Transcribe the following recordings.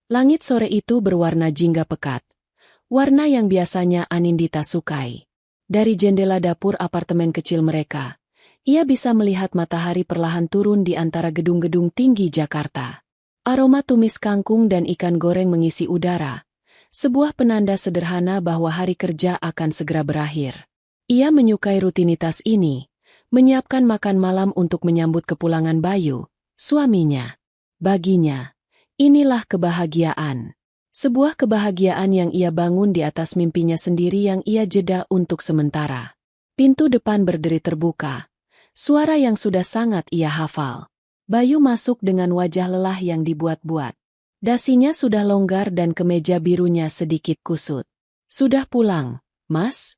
Langit sore itu berwarna jingga pekat. Warna yang biasanya Anindita sukai. Dari jendela dapur apartemen kecil mereka, ia bisa melihat matahari perlahan turun di antara gedung-gedung tinggi Jakarta. Aroma tumis kangkung dan ikan goreng mengisi udara. Sebuah penanda sederhana bahwa hari kerja akan segera berakhir. Ia menyukai rutinitas ini, menyiapkan makan malam untuk menyambut kepulangan Bayu, suaminya. Baginya, inilah kebahagiaan. Sebuah kebahagiaan yang ia bangun di atas mimpinya sendiri yang ia jeda untuk sementara. Pintu depan berderi terbuka. Suara yang sudah sangat ia hafal. Bayu masuk dengan wajah lelah yang dibuat-buat. Dasinya sudah longgar dan kemeja birunya sedikit kusut. "Sudah pulang, Mas?"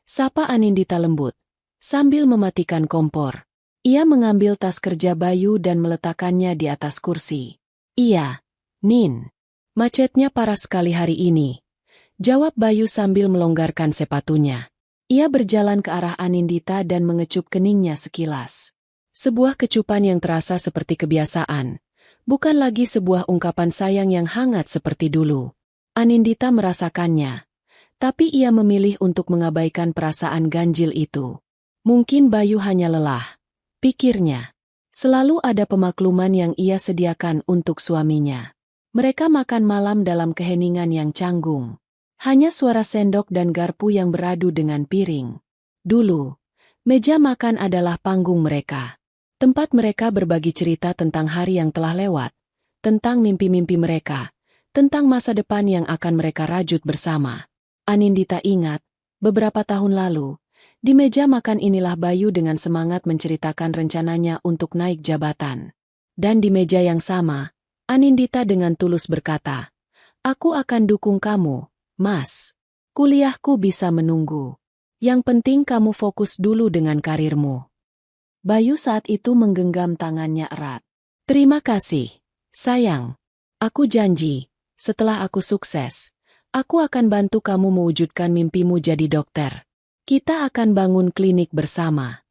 sapa Anindita lembut, sambil mematikan kompor. Ia mengambil tas kerja Bayu dan meletakkannya di atas kursi. "Iya, Nin. Macetnya parah sekali hari ini," jawab Bayu sambil melonggarkan sepatunya. Ia berjalan ke arah Anindita dan mengecup keningnya sekilas. Sebuah kecupan yang terasa seperti kebiasaan, bukan lagi sebuah ungkapan sayang yang hangat seperti dulu. Anindita merasakannya, tapi ia memilih untuk mengabaikan perasaan ganjil itu. Mungkin Bayu hanya lelah, pikirnya. Selalu ada pemakluman yang ia sediakan untuk suaminya. Mereka makan malam dalam keheningan yang canggung. Hanya suara sendok dan garpu yang beradu dengan piring. Dulu, meja makan adalah panggung mereka. Tempat mereka berbagi cerita tentang hari yang telah lewat, tentang mimpi-mimpi mereka, tentang masa depan yang akan mereka rajut bersama. Anindita ingat, beberapa tahun lalu, di meja makan inilah Bayu dengan semangat menceritakan rencananya untuk naik jabatan. Dan di meja yang sama, Anindita dengan tulus berkata, "Aku akan dukung kamu, Mas. Kuliahku bisa menunggu. Yang penting kamu fokus dulu dengan karirmu." Bayu saat itu menggenggam tangannya erat. "Terima kasih, sayang. Aku janji, setelah aku sukses, aku akan bantu kamu mewujudkan mimpimu jadi dokter. Kita akan bangun klinik bersama."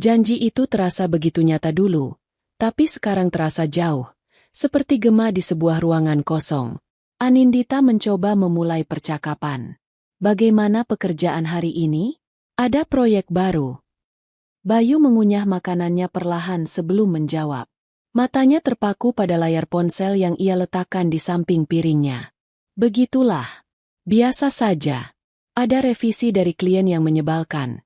Janji itu terasa begitu nyata dulu, tapi sekarang terasa jauh. Seperti gema di sebuah ruangan kosong. Anindita mencoba memulai percakapan. "Bagaimana pekerjaan hari ini? Ada proyek baru?" Bayu mengunyah makanannya perlahan sebelum menjawab. Matanya terpaku pada layar ponsel yang ia letakkan di samping piringnya. "Begitulah. Biasa saja. Ada revisi dari klien yang menyebalkan."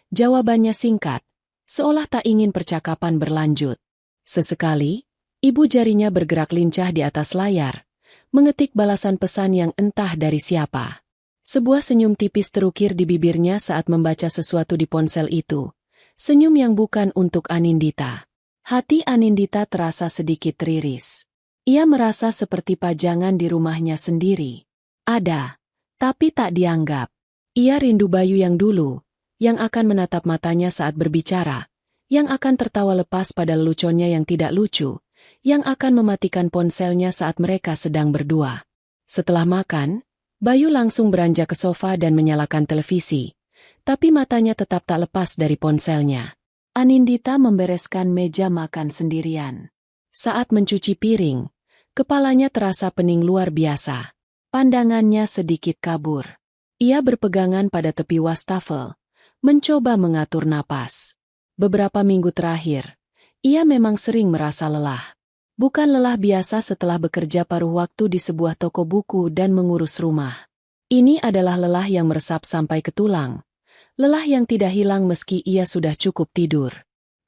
Jawabannya singkat, seolah tak ingin percakapan berlanjut. Sesekali, ibu jarinya bergerak lincah di atas layar, mengetik balasan pesan yang entah dari siapa. Sebuah senyum tipis terukir di bibirnya saat membaca sesuatu di ponsel itu. Senyum yang bukan untuk Anindita. Hati Anindita terasa sedikit riris. Ia merasa seperti pajangan di rumahnya sendiri. Ada, tapi tak dianggap. Ia rindu Bayu yang dulu, yang akan menatap matanya saat berbicara, yang akan tertawa lepas pada leluconnya yang tidak lucu, yang akan mematikan ponselnya saat mereka sedang berdua. Setelah makan, Bayu langsung beranjak ke sofa dan menyalakan televisi, tapi matanya tetap tak lepas dari ponselnya. Anindita membereskan meja makan sendirian. Saat mencuci piring, kepalanya terasa pening luar biasa. Pandangannya sedikit kabur. Ia berpegangan pada tepi wastafel, mencoba mengatur napas. Beberapa minggu terakhir, ia memang sering merasa lelah. Bukan lelah biasa setelah bekerja paruh waktu di sebuah toko buku dan mengurus rumah. Ini adalah lelah yang meresap sampai ke tulang. Lelah yang tidak hilang meski ia sudah cukup tidur.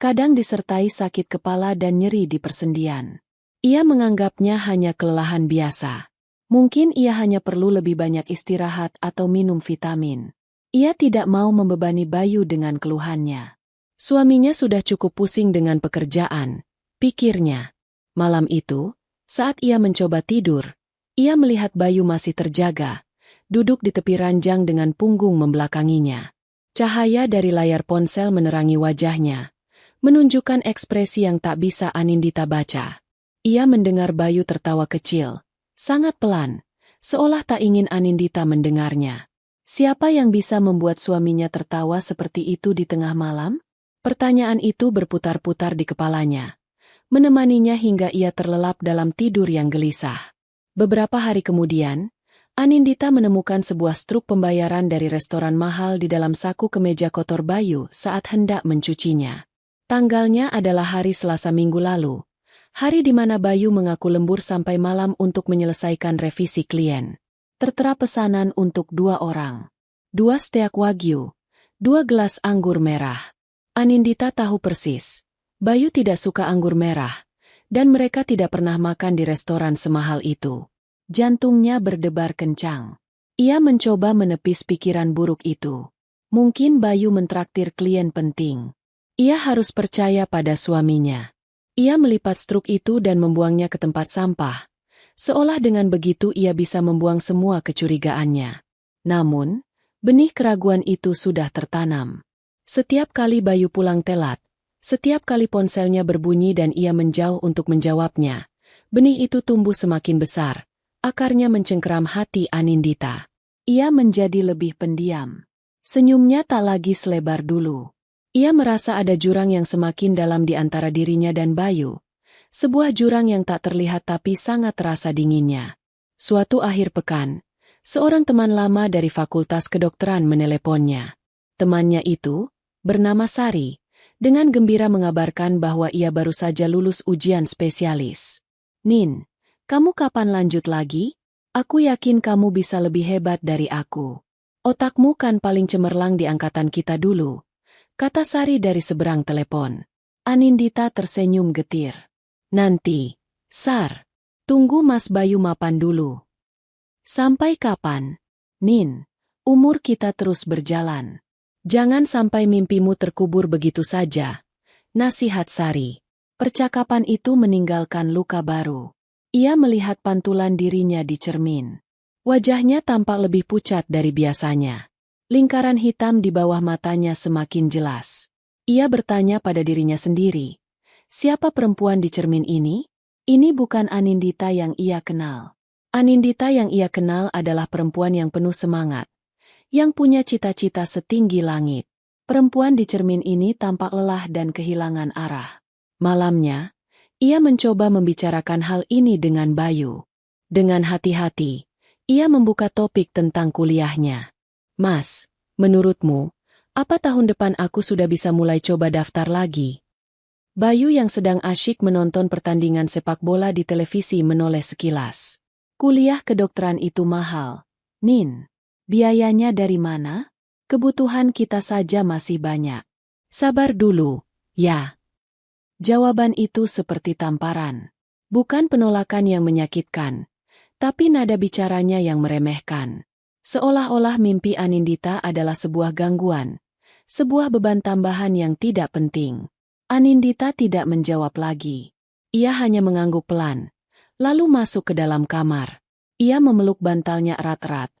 Kadang disertai sakit kepala dan nyeri di persendian. Ia menganggapnya hanya kelelahan biasa. Mungkin ia hanya perlu lebih banyak istirahat atau minum vitamin. Ia tidak mau membebani Bayu dengan keluhannya. Suaminya sudah cukup pusing dengan pekerjaan, pikirnya. Malam itu, saat ia mencoba tidur, ia melihat Bayu masih terjaga, duduk di tepi ranjang dengan punggung membelakanginya. Cahaya dari layar ponsel menerangi wajahnya, menunjukkan ekspresi yang tak bisa Anindita baca. Ia mendengar Bayu tertawa kecil, sangat pelan, seolah tak ingin Anindita mendengarnya. Siapa yang bisa membuat suaminya tertawa seperti itu di tengah malam? Pertanyaan itu berputar-putar di kepalanya, menemaninya hingga ia terlelap dalam tidur yang gelisah. Beberapa hari kemudian, Anindita menemukan sebuah struk pembayaran dari restoran mahal di dalam saku kemeja kotor Bayu saat hendak mencucinya. Tanggalnya adalah hari Selasa minggu lalu, hari di mana Bayu mengaku lembur sampai malam untuk menyelesaikan revisi klien. Tertera pesanan untuk 2 orang. 2 steak wagyu, 2 gelas anggur merah. Anindita tahu persis, Bayu tidak suka anggur merah, dan mereka tidak pernah makan di restoran semahal itu. Jantungnya berdebar kencang. Ia mencoba menepis pikiran buruk itu. Mungkin Bayu mentraktir klien penting. Ia harus percaya pada suaminya. Ia melipat struk itu dan membuangnya ke tempat sampah. Seolah dengan begitu ia bisa membuang semua kecurigaannya. Namun, benih keraguan itu sudah tertanam. Setiap kali Bayu pulang telat, setiap kali ponselnya berbunyi dan ia menjauh untuk menjawabnya, benih itu tumbuh semakin besar. Akarnya mencengkeram hati Anindita. Ia menjadi lebih pendiam. Senyumnya tak lagi selebar dulu. Ia merasa ada jurang yang semakin dalam di antara dirinya dan Bayu. Sebuah jurang yang tak terlihat tapi sangat terasa dinginnya. Suatu akhir pekan, seorang teman lama dari Fakultas Kedokteran meneleponnya. Temannya itu, bernama Sari, dengan gembira mengabarkan bahwa ia baru saja lulus ujian spesialis. "Nin, kamu kapan lanjut lagi? Aku yakin kamu bisa lebih hebat dari aku. Otakmu kan paling cemerlang di angkatan kita dulu," kata Sari dari seberang telepon. Anindita tersenyum getir. "Nanti, Sar. Tunggu Mas Bayu mapan dulu." "Sampai kapan? Nin, umur kita terus berjalan. Jangan sampai mimpimu terkubur begitu saja," nasihat Sari. Percakapan itu meninggalkan luka baru. Ia melihat pantulan dirinya di cermin. Wajahnya tampak lebih pucat dari biasanya. Lingkaran hitam di bawah matanya semakin jelas. Ia bertanya pada dirinya sendiri, siapa perempuan di cermin ini? Ini bukan Anindita yang ia kenal. Anindita yang ia kenal adalah perempuan yang penuh semangat, yang punya cita-cita setinggi langit. Perempuan di cermin ini tampak lelah dan kehilangan arah. Malamnya, ia mencoba membicarakan hal ini dengan Bayu. Dengan hati-hati, ia membuka topik tentang kuliahnya. "Mas, menurutmu, apa tahun depan aku sudah bisa mulai coba daftar lagi?" Bayu yang sedang asyik menonton pertandingan sepak bola di televisi menoleh sekilas. "Kuliah kedokteran itu mahal, Nin. Biayanya dari mana? Kebutuhan kita saja masih banyak." "Sabar dulu, ya." Jawaban itu seperti tamparan. Bukan penolakan yang menyakitkan, tapi nada bicaranya yang meremehkan. Seolah-olah mimpi Anindita adalah sebuah gangguan, sebuah beban tambahan yang tidak penting. Anindita tidak menjawab lagi. Ia hanya mengangguk pelan, lalu masuk ke dalam kamar. Ia memeluk bantalnya erat-erat,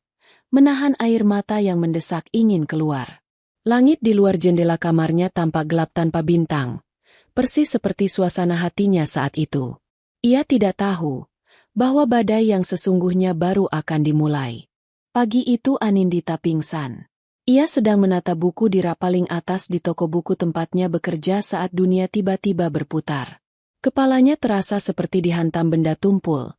menahan air mata yang mendesak ingin keluar. Langit di luar jendela kamarnya tampak gelap tanpa bintang, persis seperti suasana hatinya saat itu. Ia tidak tahu bahwa badai yang sesungguhnya baru akan dimulai. Pagi itu Anindita pingsan. Ia sedang menata buku di rak paling atas di toko buku tempatnya bekerja saat dunia tiba-tiba berputar. Kepalanya terasa seperti dihantam benda tumpul,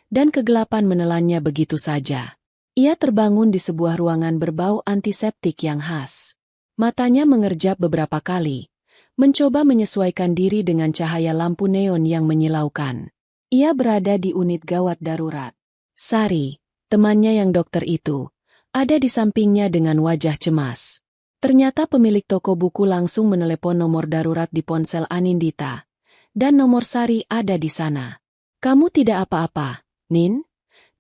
dan kegelapan menelannya begitu saja. Ia terbangun di sebuah ruangan berbau antiseptik yang khas. Matanya mengerjap beberapa kali, mencoba menyesuaikan diri dengan cahaya lampu neon yang menyilaukan. Ia berada di unit gawat darurat. Sari, temannya yang dokter itu, ada di sampingnya dengan wajah cemas. Ternyata pemilik toko buku langsung menelepon nomor darurat di ponsel Anindita, dan nomor Sari ada di sana. "Kamu tidak apa-apa, Nin?"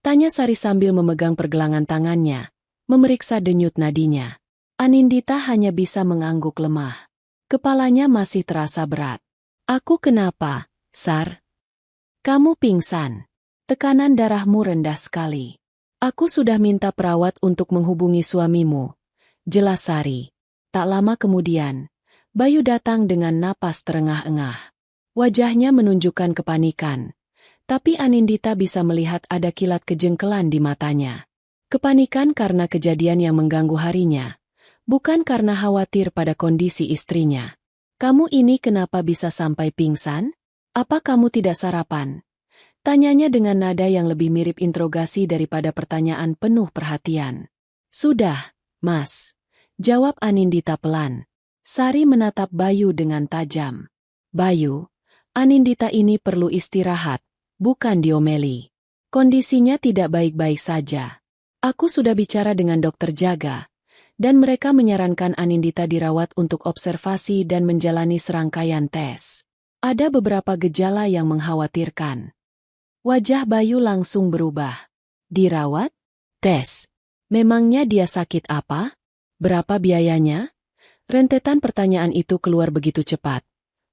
tanya Sari sambil memegang pergelangan tangannya, memeriksa denyut nadinya. Anindita hanya bisa mengangguk lemah. Kepalanya masih terasa berat. "Aku kenapa, Sar? Kamu pingsan. Tekanan darahmu rendah sekali. Aku sudah minta perawat untuk menghubungi suamimu," jelas Sari. Tak lama kemudian, Bayu datang dengan napas terengah-engah. Wajahnya menunjukkan kepanikan, tapi Anindita bisa melihat ada kilat kejengkelan di matanya. Kepanikan karena kejadian yang mengganggu harinya, bukan karena khawatir pada kondisi istrinya. "Kamu ini kenapa bisa sampai pingsan? Apa kamu tidak sarapan?" Tanyanya dengan nada yang lebih mirip interogasi daripada pertanyaan penuh perhatian. Sudah, Mas. Jawab Anindita pelan. Sari menatap Bayu dengan tajam. Bayu, Anindita ini perlu istirahat, bukan diomeli. Kondisinya tidak baik-baik saja. Aku sudah bicara dengan dokter jaga, dan mereka menyarankan Anindita dirawat untuk observasi dan menjalani serangkaian tes. Ada beberapa gejala yang mengkhawatirkan. Wajah Bayu langsung berubah. Dirawat? Tes. Memangnya dia sakit apa? Berapa biayanya? Rentetan pertanyaan itu keluar begitu cepat.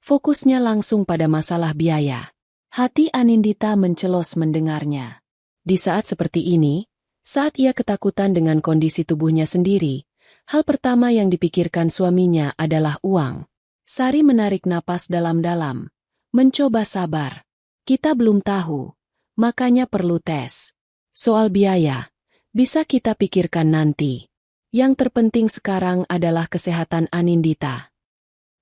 Fokusnya langsung pada masalah biaya. Hati Anindita mencelos mendengarnya. Di saat seperti ini, saat ia ketakutan dengan kondisi tubuhnya sendiri, hal pertama yang dipikirkan suaminya adalah uang. Sari menarik napas dalam-dalam. Mencoba sabar. Kita belum tahu, makanya perlu tes. Soal biaya, bisa kita pikirkan nanti. Yang terpenting sekarang adalah kesehatan Anindita.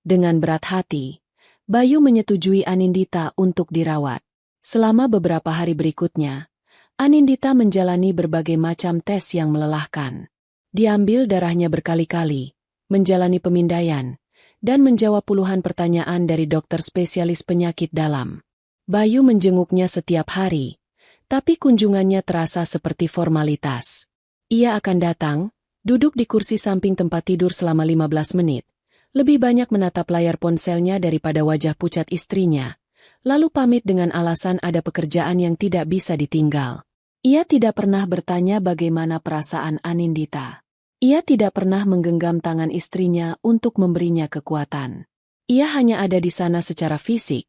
Dengan berat hati, Bayu menyetujui Anindita untuk dirawat. Selama beberapa hari berikutnya, Anindita menjalani berbagai macam tes yang melelahkan. Diambil darahnya berkali-kali, menjalani pemindaian, dan menjawab puluhan pertanyaan dari dokter spesialis penyakit dalam. Bayu menjenguknya setiap hari, tapi kunjungannya terasa seperti formalitas. Ia akan datang, duduk di kursi samping tempat tidur selama 15 menit, lebih banyak menatap layar ponselnya daripada wajah pucat istrinya, lalu pamit dengan alasan ada pekerjaan yang tidak bisa ditinggal. Ia tidak pernah bertanya bagaimana perasaan Anindita. Ia tidak pernah menggenggam tangan istrinya untuk memberinya kekuatan. Ia hanya ada di sana secara fisik,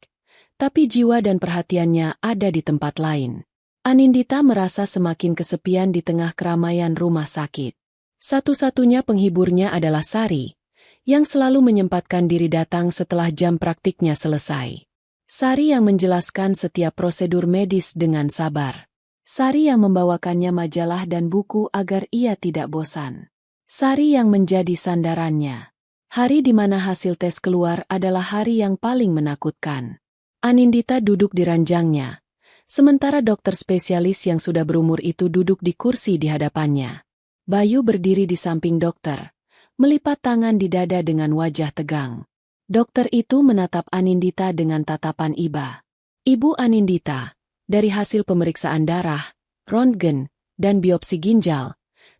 tapi jiwa dan perhatiannya ada di tempat lain. Anindita merasa semakin kesepian di tengah keramaian rumah sakit. Satu-satunya penghiburnya adalah Sari, yang selalu menyempatkan diri datang setelah jam praktiknya selesai. Sari yang menjelaskan setiap prosedur medis dengan sabar. Sari yang membawakannya majalah dan buku agar ia tidak bosan. Sari yang menjadi sandarannya. Hari di mana hasil tes keluar adalah hari yang paling menakutkan. Anindita duduk di ranjangnya, sementara dokter spesialis yang sudah berumur itu duduk di kursi di hadapannya. Bayu berdiri di samping dokter, melipat tangan di dada dengan wajah tegang. Dokter itu menatap Anindita dengan tatapan iba. Ibu Anindita, dari hasil pemeriksaan darah, röntgen, dan biopsi ginjal,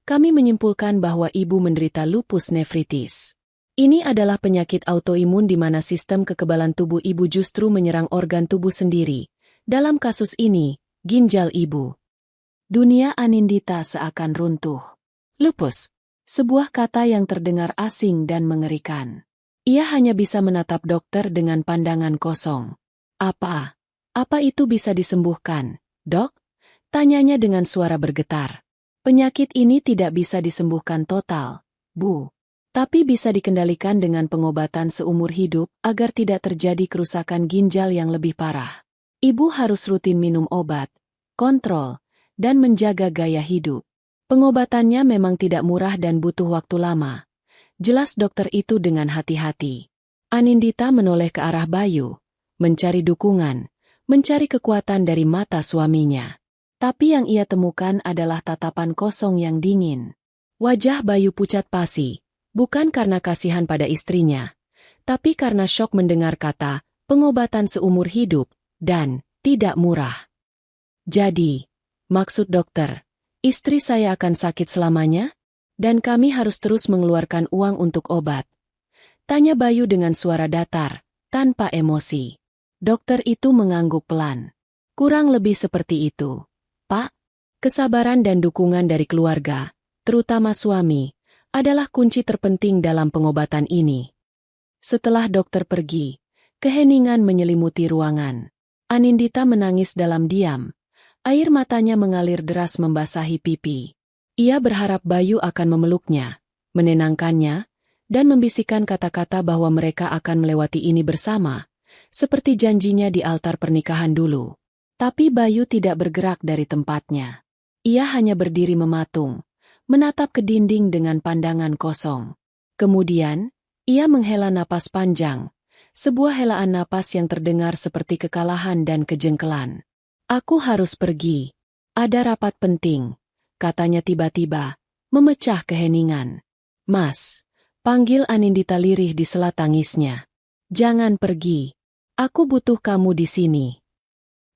kami menyimpulkan bahwa ibu menderita lupus nefritis. Ini adalah penyakit autoimun di mana sistem kekebalan tubuh ibu justru menyerang organ tubuh sendiri. Dalam kasus ini, ginjal ibu. Dunia Anindita seakan runtuh. Lupus, sebuah kata yang terdengar asing dan mengerikan. Ia hanya bisa menatap dokter dengan pandangan kosong. Apa itu bisa disembuhkan, Dok? Tanyanya dengan suara bergetar. Penyakit ini tidak bisa disembuhkan total, Bu. Tapi bisa dikendalikan dengan pengobatan seumur hidup agar tidak terjadi kerusakan ginjal yang lebih parah. Ibu harus rutin minum obat, kontrol, dan menjaga gaya hidup. Pengobatannya memang tidak murah dan butuh waktu lama. Jelas dokter itu dengan hati-hati. Anindita menoleh ke arah Bayu, mencari dukungan, mencari kekuatan dari mata suaminya. Tapi yang ia temukan adalah tatapan kosong yang dingin. Wajah Bayu pucat pasi, bukan karena kasihan pada istrinya, tapi karena syok mendengar kata, pengobatan seumur hidup, dan tidak murah. Jadi, maksud dokter, istri saya akan sakit selamanya? Dan kami harus terus mengeluarkan uang untuk obat? Tanya Bayu dengan suara datar, tanpa emosi. Dokter itu mengangguk pelan. Kurang lebih seperti itu, Pak. Kesabaran dan dukungan dari keluarga, terutama suami, adalah kunci terpenting dalam pengobatan ini. Setelah dokter pergi, keheningan menyelimuti ruangan. Anindita menangis dalam diam. Air matanya mengalir deras membasahi pipi. Ia berharap Bayu akan memeluknya, menenangkannya, dan membisikkan kata-kata bahwa mereka akan melewati ini bersama, seperti janjinya di altar pernikahan dulu. Tapi Bayu tidak bergerak dari tempatnya. Ia hanya berdiri mematung, menatap ke dinding dengan pandangan kosong. Kemudian, ia menghela napas panjang, sebuah helaan napas yang terdengar seperti kekalahan dan kejengkelan. Aku harus pergi. Ada rapat penting, katanya tiba-tiba, memecah keheningan. Mas, panggil Anindita lirih di sela tangisnya. Jangan pergi. Aku butuh kamu di sini.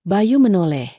Bayu menoleh,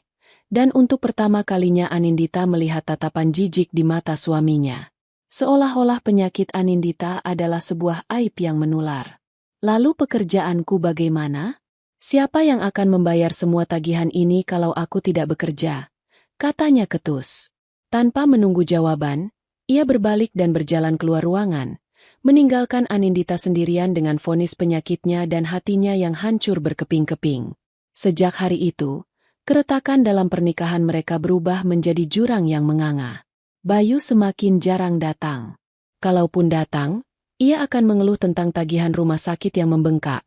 dan untuk pertama kalinya Anindita melihat tatapan jijik di mata suaminya. Seolah-olah penyakit Anindita adalah sebuah aib yang menular. Lalu pekerjaanku bagaimana? Siapa yang akan membayar semua tagihan ini kalau aku tidak bekerja? Katanya ketus. Tanpa menunggu jawaban, ia berbalik dan berjalan keluar ruangan, meninggalkan Anindita sendirian dengan vonis penyakitnya dan hatinya yang hancur berkeping-keping. Sejak hari itu, keretakan dalam pernikahan mereka berubah menjadi jurang yang menganga. Bayu semakin jarang datang. Kalaupun datang, ia akan mengeluh tentang tagihan rumah sakit yang membengkak,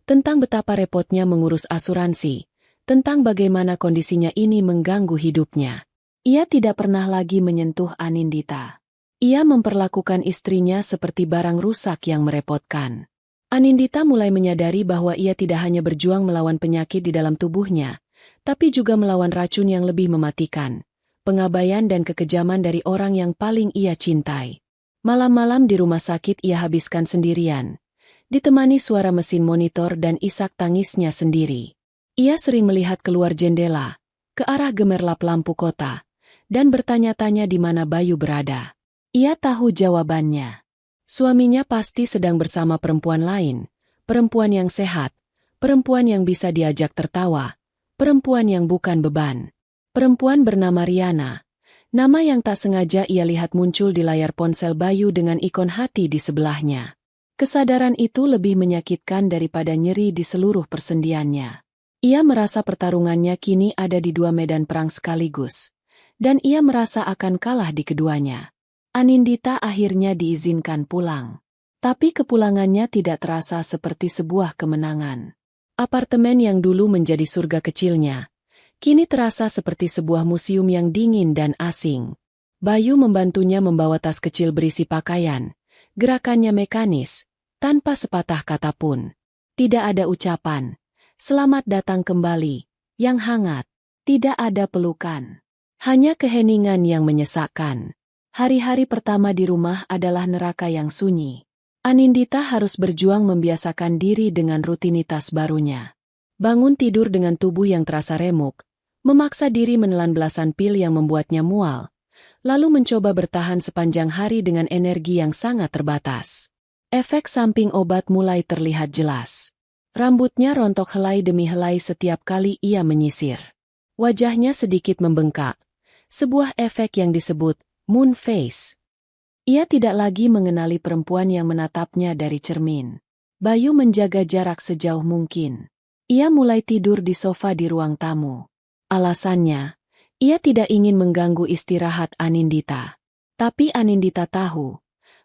tentang betapa repotnya mengurus asuransi, tentang bagaimana kondisinya ini mengganggu hidupnya. Ia tidak pernah lagi menyentuh Anindita. Ia memperlakukan istrinya seperti barang rusak yang merepotkan. Anindita mulai menyadari bahwa ia tidak hanya berjuang melawan penyakit di dalam tubuhnya, tapi juga melawan racun yang lebih mematikan, pengabaian dan kekejaman dari orang yang paling ia cintai. Malam-malam di rumah sakit ia habiskan sendirian, ditemani suara mesin monitor dan isak tangisnya sendiri. Ia sering melihat keluar jendela, ke arah gemerlap lampu kota, dan bertanya-tanya di mana Bayu berada. Ia tahu jawabannya. Suaminya pasti sedang bersama perempuan lain, perempuan yang sehat, perempuan yang bisa diajak tertawa, perempuan yang bukan beban. Perempuan bernama Riana, nama yang tak sengaja ia lihat muncul di layar ponsel Bayu dengan ikon hati di sebelahnya. Kesadaran itu lebih menyakitkan daripada nyeri di seluruh persendiannya. Ia merasa pertarungannya kini ada di dua medan perang sekaligus, dan ia merasa akan kalah di keduanya. Anindita akhirnya diizinkan pulang. Tapi kepulangannya tidak terasa seperti sebuah kemenangan. Apartemen yang dulu menjadi surga kecilnya, kini terasa seperti sebuah museum yang dingin dan asing. Bayu membantunya membawa tas kecil berisi pakaian. Gerakannya mekanis, tanpa sepatah kata pun. Tidak ada ucapan, "Selamat datang kembali," yang hangat. Tidak ada pelukan. Hanya keheningan yang menyesakkan. Hari-hari pertama di rumah adalah neraka yang sunyi. Anindita harus berjuang membiasakan diri dengan rutinitas barunya. Bangun tidur dengan tubuh yang terasa remuk, memaksa diri menelan belasan pil yang membuatnya mual, lalu mencoba bertahan sepanjang hari dengan energi yang sangat terbatas. Efek samping obat mulai terlihat jelas. Rambutnya rontok helai demi helai setiap kali ia menyisir. Wajahnya sedikit membengkak, sebuah efek yang disebut moon face. Ia tidak lagi mengenali perempuan yang menatapnya dari cermin. Bayu menjaga jarak sejauh mungkin. Ia mulai tidur di sofa di ruang tamu. Alasannya, ia tidak ingin mengganggu istirahat Anindita. Tapi Anindita tahu,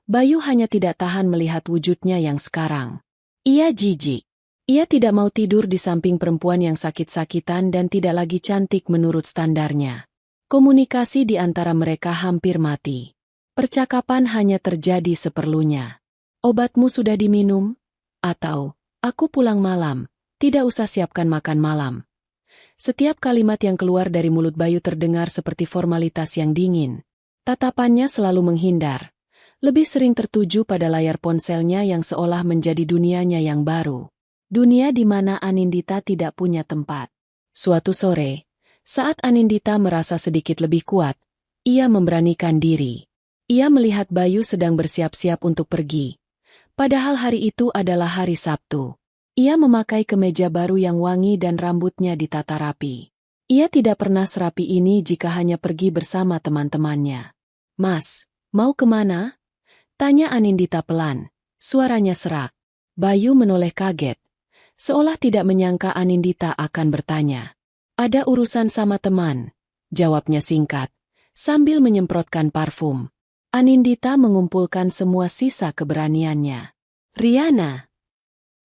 Bayu hanya tidak tahan melihat wujudnya yang sekarang. Ia jijik. Ia tidak mau tidur di samping perempuan yang sakit-sakitan dan tidak lagi cantik menurut standarnya. Komunikasi di antara mereka hampir mati. Percakapan hanya terjadi seperlunya. "Obatmu sudah diminum?" Atau, "Aku pulang malam, tidak usah siapkan makan malam." Setiap kalimat yang keluar dari mulut Bayu terdengar seperti formalitas yang dingin. Tatapannya selalu menghindar. Lebih sering tertuju pada layar ponselnya yang seolah menjadi dunianya yang baru. Dunia di mana Anindita tidak punya tempat. Suatu sore, saat Anindita merasa sedikit lebih kuat, ia memberanikan diri. Ia melihat Bayu sedang bersiap-siap untuk pergi. Padahal hari itu adalah hari Sabtu. Ia memakai kemeja baru yang wangi dan rambutnya ditata rapi. Ia tidak pernah serapi ini jika hanya pergi bersama teman-temannya. "Mas, mau kemana?" tanya Anindita pelan, suaranya serak. Bayu menoleh kaget, seolah tidak menyangka Anindita akan bertanya. "Ada urusan sama teman," jawabnya singkat, sambil menyemprotkan parfum. Anindita mengumpulkan semua sisa keberaniannya. "Riana."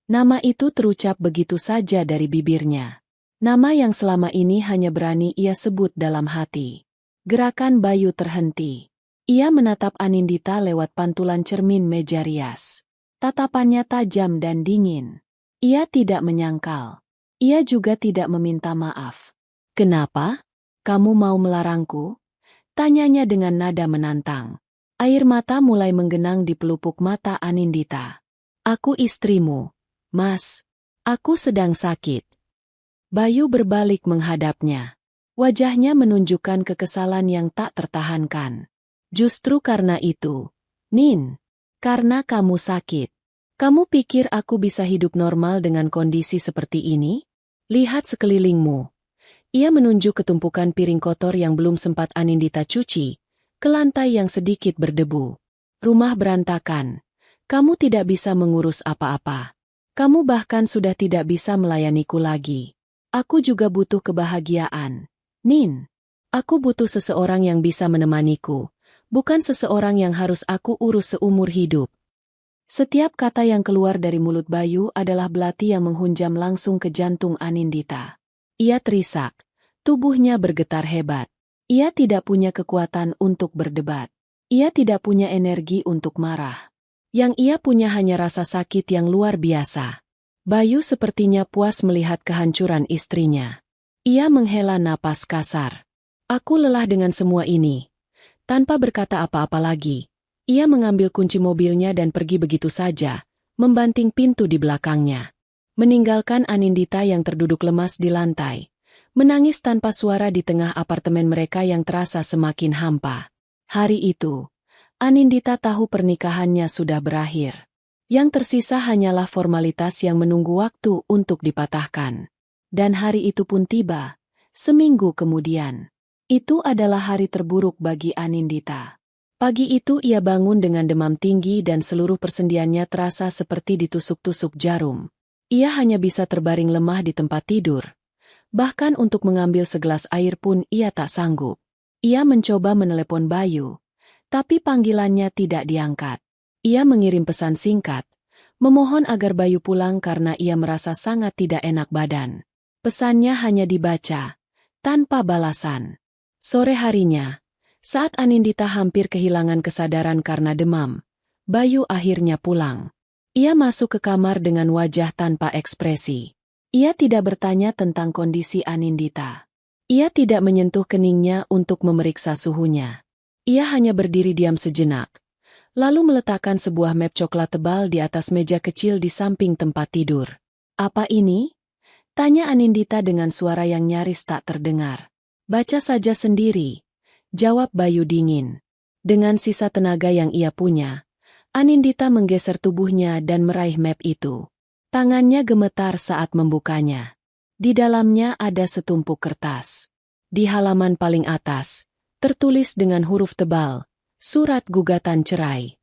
Nama itu terucap begitu saja dari bibirnya. Nama yang selama ini hanya berani ia sebut dalam hati. Gerakan Bayu terhenti. Ia menatap Anindita lewat pantulan cermin meja rias. Tatapannya tajam dan dingin. Ia tidak menyangkal. Ia juga tidak meminta maaf. Kenapa? Kamu mau melarangku? Tanyanya dengan nada menantang. Air mata mulai menggenang di pelupuk mata Anindita. Aku istrimu, Mas. Aku sedang sakit. Bayu berbalik menghadapnya. Wajahnya menunjukkan kekesalan yang tak tertahankan. Justru karena itu, Nin, karena kamu sakit. Kamu pikir aku bisa hidup normal dengan kondisi seperti ini? Lihat sekelilingmu. Ia menunjuk ke tumpukan piring kotor yang belum sempat Anindita cuci, ke lantai yang sedikit berdebu. Rumah berantakan. Kamu tidak bisa mengurus apa-apa. Kamu bahkan sudah tidak bisa melayaniku lagi. Aku juga butuh kebahagiaan. Nin, aku butuh seseorang yang bisa menemaniku, bukan seseorang yang harus aku urus seumur hidup. Setiap kata yang keluar dari mulut Bayu adalah belati yang menghunjam langsung ke jantung Anindita. Ia terisak, tubuhnya bergetar hebat. Ia tidak punya kekuatan untuk berdebat. Ia tidak punya energi untuk marah. Yang ia punya hanya rasa sakit yang luar biasa. Bayu sepertinya puas melihat kehancuran istrinya. Ia menghela napas kasar. Aku lelah dengan semua ini. Tanpa berkata apa-apa lagi, ia mengambil kunci mobilnya dan pergi begitu saja, membanting pintu di belakangnya. Meninggalkan Anindita yang terduduk lemas di lantai. Menangis tanpa suara di tengah apartemen mereka yang terasa semakin hampa. Hari itu, Anindita tahu pernikahannya sudah berakhir. Yang tersisa hanyalah formalitas yang menunggu waktu untuk dipatahkan. Dan hari itu pun tiba, seminggu kemudian. Itu adalah hari terburuk bagi Anindita. Pagi itu ia bangun dengan demam tinggi dan seluruh persendiannya terasa seperti ditusuk-tusuk jarum. Ia hanya bisa terbaring lemah di tempat tidur. Bahkan untuk mengambil segelas air pun ia tak sanggup. Ia mencoba menelepon Bayu, tapi panggilannya tidak diangkat. Ia mengirim pesan singkat, memohon agar Bayu pulang karena ia merasa sangat tidak enak badan. Pesannya hanya dibaca, tanpa balasan. Sore harinya, saat Anindita hampir kehilangan kesadaran karena demam, Bayu akhirnya pulang. Ia masuk ke kamar dengan wajah tanpa ekspresi. Ia tidak bertanya tentang kondisi Anindita. Ia tidak menyentuh keningnya untuk memeriksa suhunya. Ia hanya berdiri diam sejenak, lalu meletakkan sebuah map coklat tebal di atas meja kecil di samping tempat tidur. Apa ini? Tanya Anindita dengan suara yang nyaris tak terdengar. Baca saja sendiri, jawab Bayu dingin. Dengan sisa tenaga yang ia punya, Anindita menggeser tubuhnya dan meraih map itu. Tangannya gemetar saat membukanya. Di dalamnya ada setumpuk kertas. Di halaman paling atas, tertulis dengan huruf tebal, surat gugatan cerai.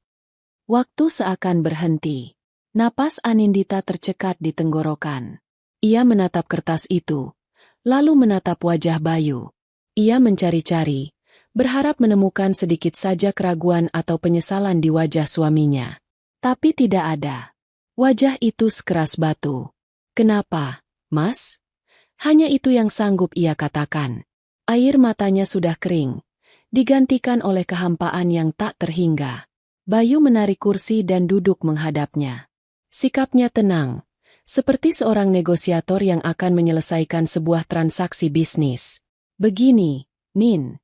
Waktu seakan berhenti. Napas Anindita tercekat di tenggorokan. Ia menatap kertas itu, lalu menatap wajah Bayu. Ia mencari-cari, berharap menemukan sedikit saja keraguan atau penyesalan di wajah suaminya. Tapi tidak ada. Wajah itu sekeras batu. Kenapa, Mas? Hanya itu yang sanggup ia katakan. Air matanya sudah kering, digantikan oleh kehampaan yang tak terhingga. Bayu menarik kursi dan duduk menghadapnya. Sikapnya tenang, seperti seorang negosiator yang akan menyelesaikan sebuah transaksi bisnis. Begini, Nin,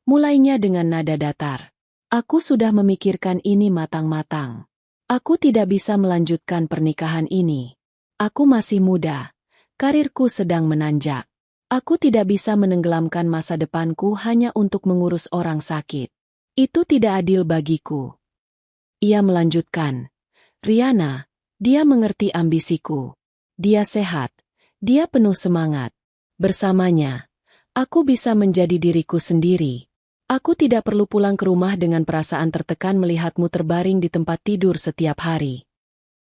mulainya dengan nada datar. Aku sudah memikirkan ini matang-matang. Aku tidak bisa melanjutkan pernikahan ini. Aku masih muda, karirku sedang menanjak. Aku tidak bisa menenggelamkan masa depanku hanya untuk mengurus orang sakit. Itu tidak adil bagiku. Ia melanjutkan, Riana, dia mengerti ambisiku. Dia sehat, dia penuh semangat. Bersamanya, aku bisa menjadi diriku sendiri. Aku tidak perlu pulang ke rumah dengan perasaan tertekan melihatmu terbaring di tempat tidur setiap hari.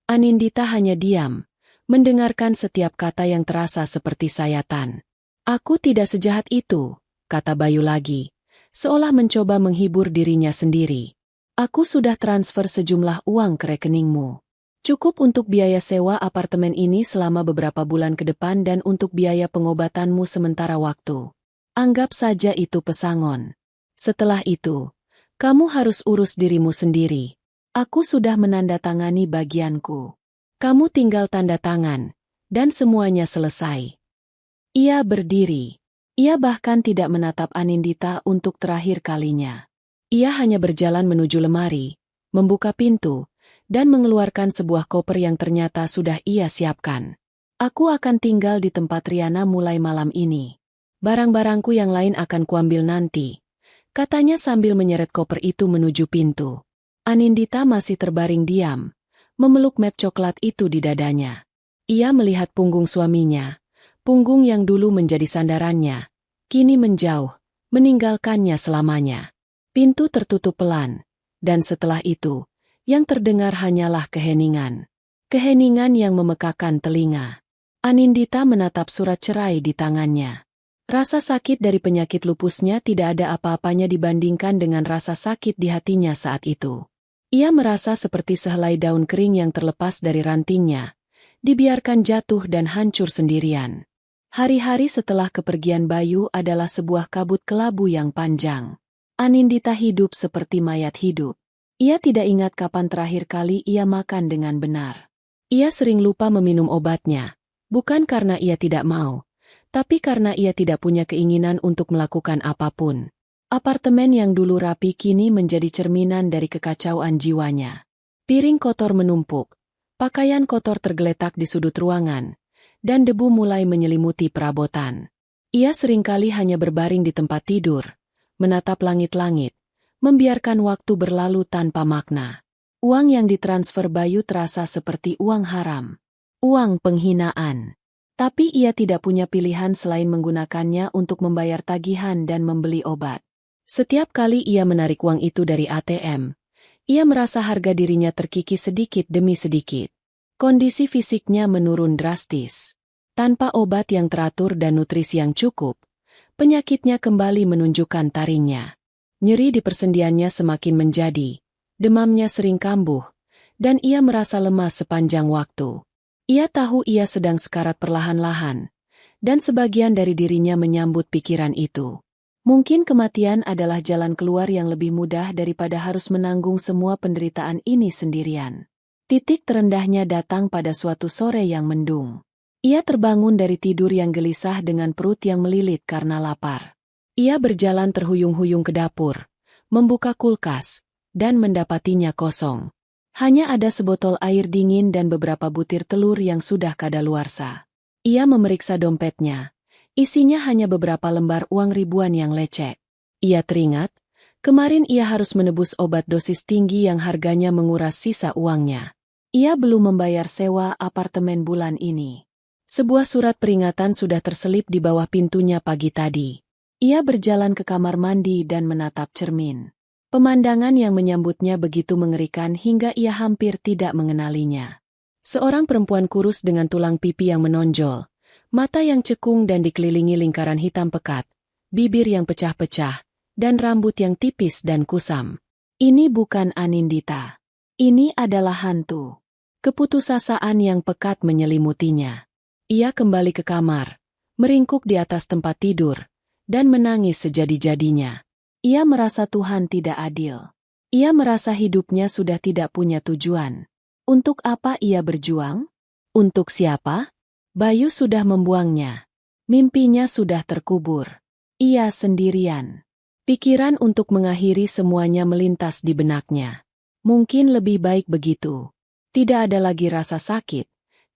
Anindita hanya diam, mendengarkan setiap kata yang terasa seperti sayatan. Aku tidak sejahat itu, kata Bayu lagi, seolah mencoba menghibur dirinya sendiri. Aku sudah transfer sejumlah uang ke rekeningmu. Cukup untuk biaya sewa apartemen ini selama beberapa bulan ke depan dan untuk biaya pengobatanmu sementara waktu. Anggap saja itu pesangon. Setelah itu, kamu harus urus dirimu sendiri. Aku sudah menandatangani bagianku. Kamu tinggal tanda tangan, dan semuanya selesai. Ia berdiri. Ia bahkan tidak menatap Anindita untuk terakhir kalinya. Ia hanya berjalan menuju lemari, membuka pintu, dan mengeluarkan sebuah koper yang ternyata sudah ia siapkan. Aku akan tinggal di tempat Riana mulai malam ini. Barang-barangku yang lain akan kuambil nanti, katanya sambil menyeret koper itu menuju pintu. Anindita masih terbaring diam, memeluk map coklat itu di dadanya. Ia melihat punggung suaminya, punggung yang dulu menjadi sandarannya, kini menjauh, meninggalkannya selamanya. Pintu tertutup pelan, dan setelah itu, yang terdengar hanyalah keheningan. Keheningan yang memekakan telinga. Anindita menatap surat cerai di tangannya. Rasa sakit dari penyakit lupusnya tidak ada apa-apanya dibandingkan dengan rasa sakit di hatinya saat itu. Ia merasa seperti sehelai daun kering yang terlepas dari rantingnya, dibiarkan jatuh dan hancur sendirian. Hari-hari setelah kepergian Bayu adalah sebuah kabut kelabu yang panjang. Anindita hidup seperti mayat hidup. Ia tidak ingat kapan terakhir kali ia makan dengan benar. Ia sering lupa meminum obatnya, bukan karena ia tidak mau, tapi karena ia tidak punya keinginan untuk melakukan apapun. Apartemen yang dulu rapi kini menjadi cerminan dari kekacauan jiwanya. Piring kotor menumpuk, pakaian kotor tergeletak di sudut ruangan, dan debu mulai menyelimuti perabotan. Ia seringkali hanya berbaring di tempat tidur, menatap langit-langit, membiarkan waktu berlalu tanpa makna. Uang yang ditransfer Bayu terasa seperti uang haram, uang penghinaan. Tapi ia tidak punya pilihan selain menggunakannya untuk membayar tagihan dan membeli obat. Setiap kali ia menarik uang itu dari ATM, ia merasa harga dirinya terkikis sedikit demi sedikit. Kondisi fisiknya menurun drastis. Tanpa obat yang teratur dan nutrisi yang cukup, penyakitnya kembali menunjukkan taringnya. Nyeri di persendiannya semakin menjadi, demamnya sering kambuh, dan ia merasa lemas sepanjang waktu. Ia tahu ia sedang sekarat perlahan-lahan, dan sebagian dari dirinya menyambut pikiran itu. Mungkin kematian adalah jalan keluar yang lebih mudah daripada harus menanggung semua penderitaan ini sendirian. Titik terendahnya datang pada suatu sore yang mendung. Ia terbangun dari tidur yang gelisah dengan perut yang melilit karena lapar. Ia berjalan terhuyung-huyung ke dapur, membuka kulkas, dan mendapatinya kosong. Hanya ada sebotol air dingin dan beberapa butir telur yang sudah kadaluarsa. Ia memeriksa dompetnya. Isinya hanya beberapa lembar uang ribuan yang lecek. Ia teringat, kemarin ia harus menebus obat dosis tinggi yang harganya menguras sisa uangnya. Ia belum membayar sewa apartemen bulan ini. Sebuah surat peringatan sudah terselip di bawah pintunya pagi tadi. Ia berjalan ke kamar mandi dan menatap cermin. Pemandangan yang menyambutnya begitu mengerikan hingga ia hampir tidak mengenalinya. Seorang perempuan kurus dengan tulang pipi yang menonjol, mata yang cekung dan dikelilingi lingkaran hitam pekat, bibir yang pecah-pecah, dan rambut yang tipis dan kusam. Ini bukan Anindita. Ini adalah hantu. Keputusasaan yang pekat menyelimutinya. Ia kembali ke kamar, meringkuk di atas tempat tidur, dan menangis sejadi-jadinya. Ia merasa Tuhan tidak adil. Ia merasa hidupnya sudah tidak punya tujuan. Untuk apa ia berjuang? Untuk siapa? Bayu sudah membuangnya. Mimpinya sudah terkubur. Ia sendirian. Pikiran untuk mengakhiri semuanya melintas di benaknya. Mungkin lebih baik begitu. Tidak ada lagi rasa sakit.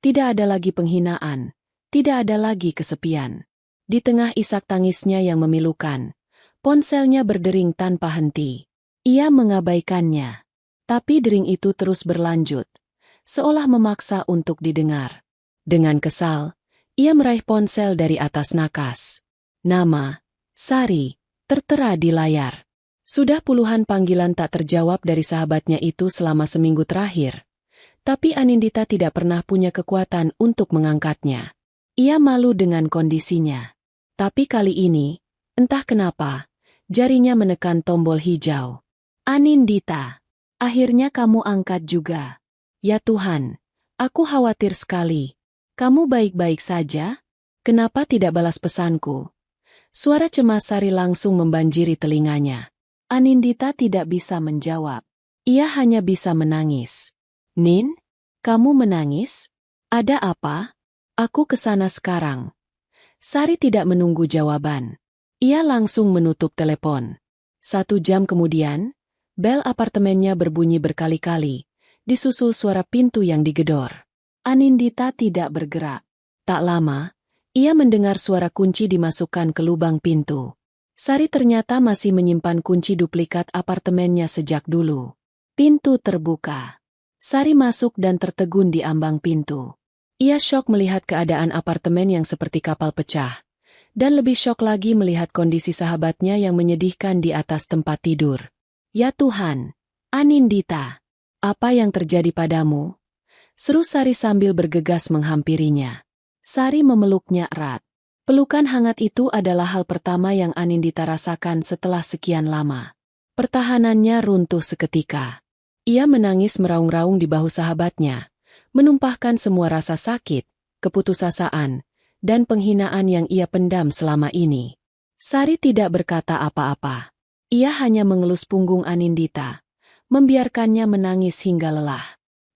Tidak ada lagi penghinaan. Tidak ada lagi kesepian. Di tengah isak tangisnya yang memilukan, ponselnya berdering tanpa henti. Ia mengabaikannya. Tapi dering itu terus berlanjut, seolah memaksa untuk didengar. Dengan kesal, ia meraih ponsel dari atas nakas. Nama, Sari, tertera di layar. Sudah puluhan panggilan tak terjawab dari sahabatnya itu selama seminggu terakhir. Tapi Anindita tidak pernah punya kekuatan untuk mengangkatnya. Ia malu dengan kondisinya. Tapi kali ini, entah kenapa, jarinya menekan tombol hijau. Anindita, akhirnya kamu angkat juga. Ya Tuhan, aku khawatir sekali. Kamu baik-baik saja? Kenapa tidak balas pesanku? Suara cemas Sari langsung membanjiri telinganya. Anindita tidak bisa menjawab. Ia hanya bisa menangis. Nin, kamu menangis? Ada apa? Aku kesana sekarang. Sari tidak menunggu jawaban. Ia langsung menutup telepon. 1 jam kemudian, bel apartemennya berbunyi berkali-kali, disusul suara pintu yang digedor. Anindita tidak bergerak. Tak lama, ia mendengar suara kunci dimasukkan ke lubang pintu. Sari ternyata masih menyimpan kunci duplikat apartemennya sejak dulu. Pintu terbuka. Sari masuk dan tertegun di ambang pintu. Ia syok melihat keadaan apartemen yang seperti kapal pecah. Dan lebih syok lagi melihat kondisi sahabatnya yang menyedihkan di atas tempat tidur. Ya Tuhan, Anindita, apa yang terjadi padamu? Seru Sari sambil bergegas menghampirinya. Sari memeluknya erat. Pelukan hangat itu adalah hal pertama yang Anindita rasakan setelah sekian lama. Pertahanannya runtuh seketika. Ia menangis meraung-raung di bahu sahabatnya, menumpahkan semua rasa sakit, keputusasaan, dan penghinaan yang ia pendam selama ini. Sari tidak berkata apa-apa. Ia hanya mengelus punggung Anindita, membiarkannya menangis hingga lelah.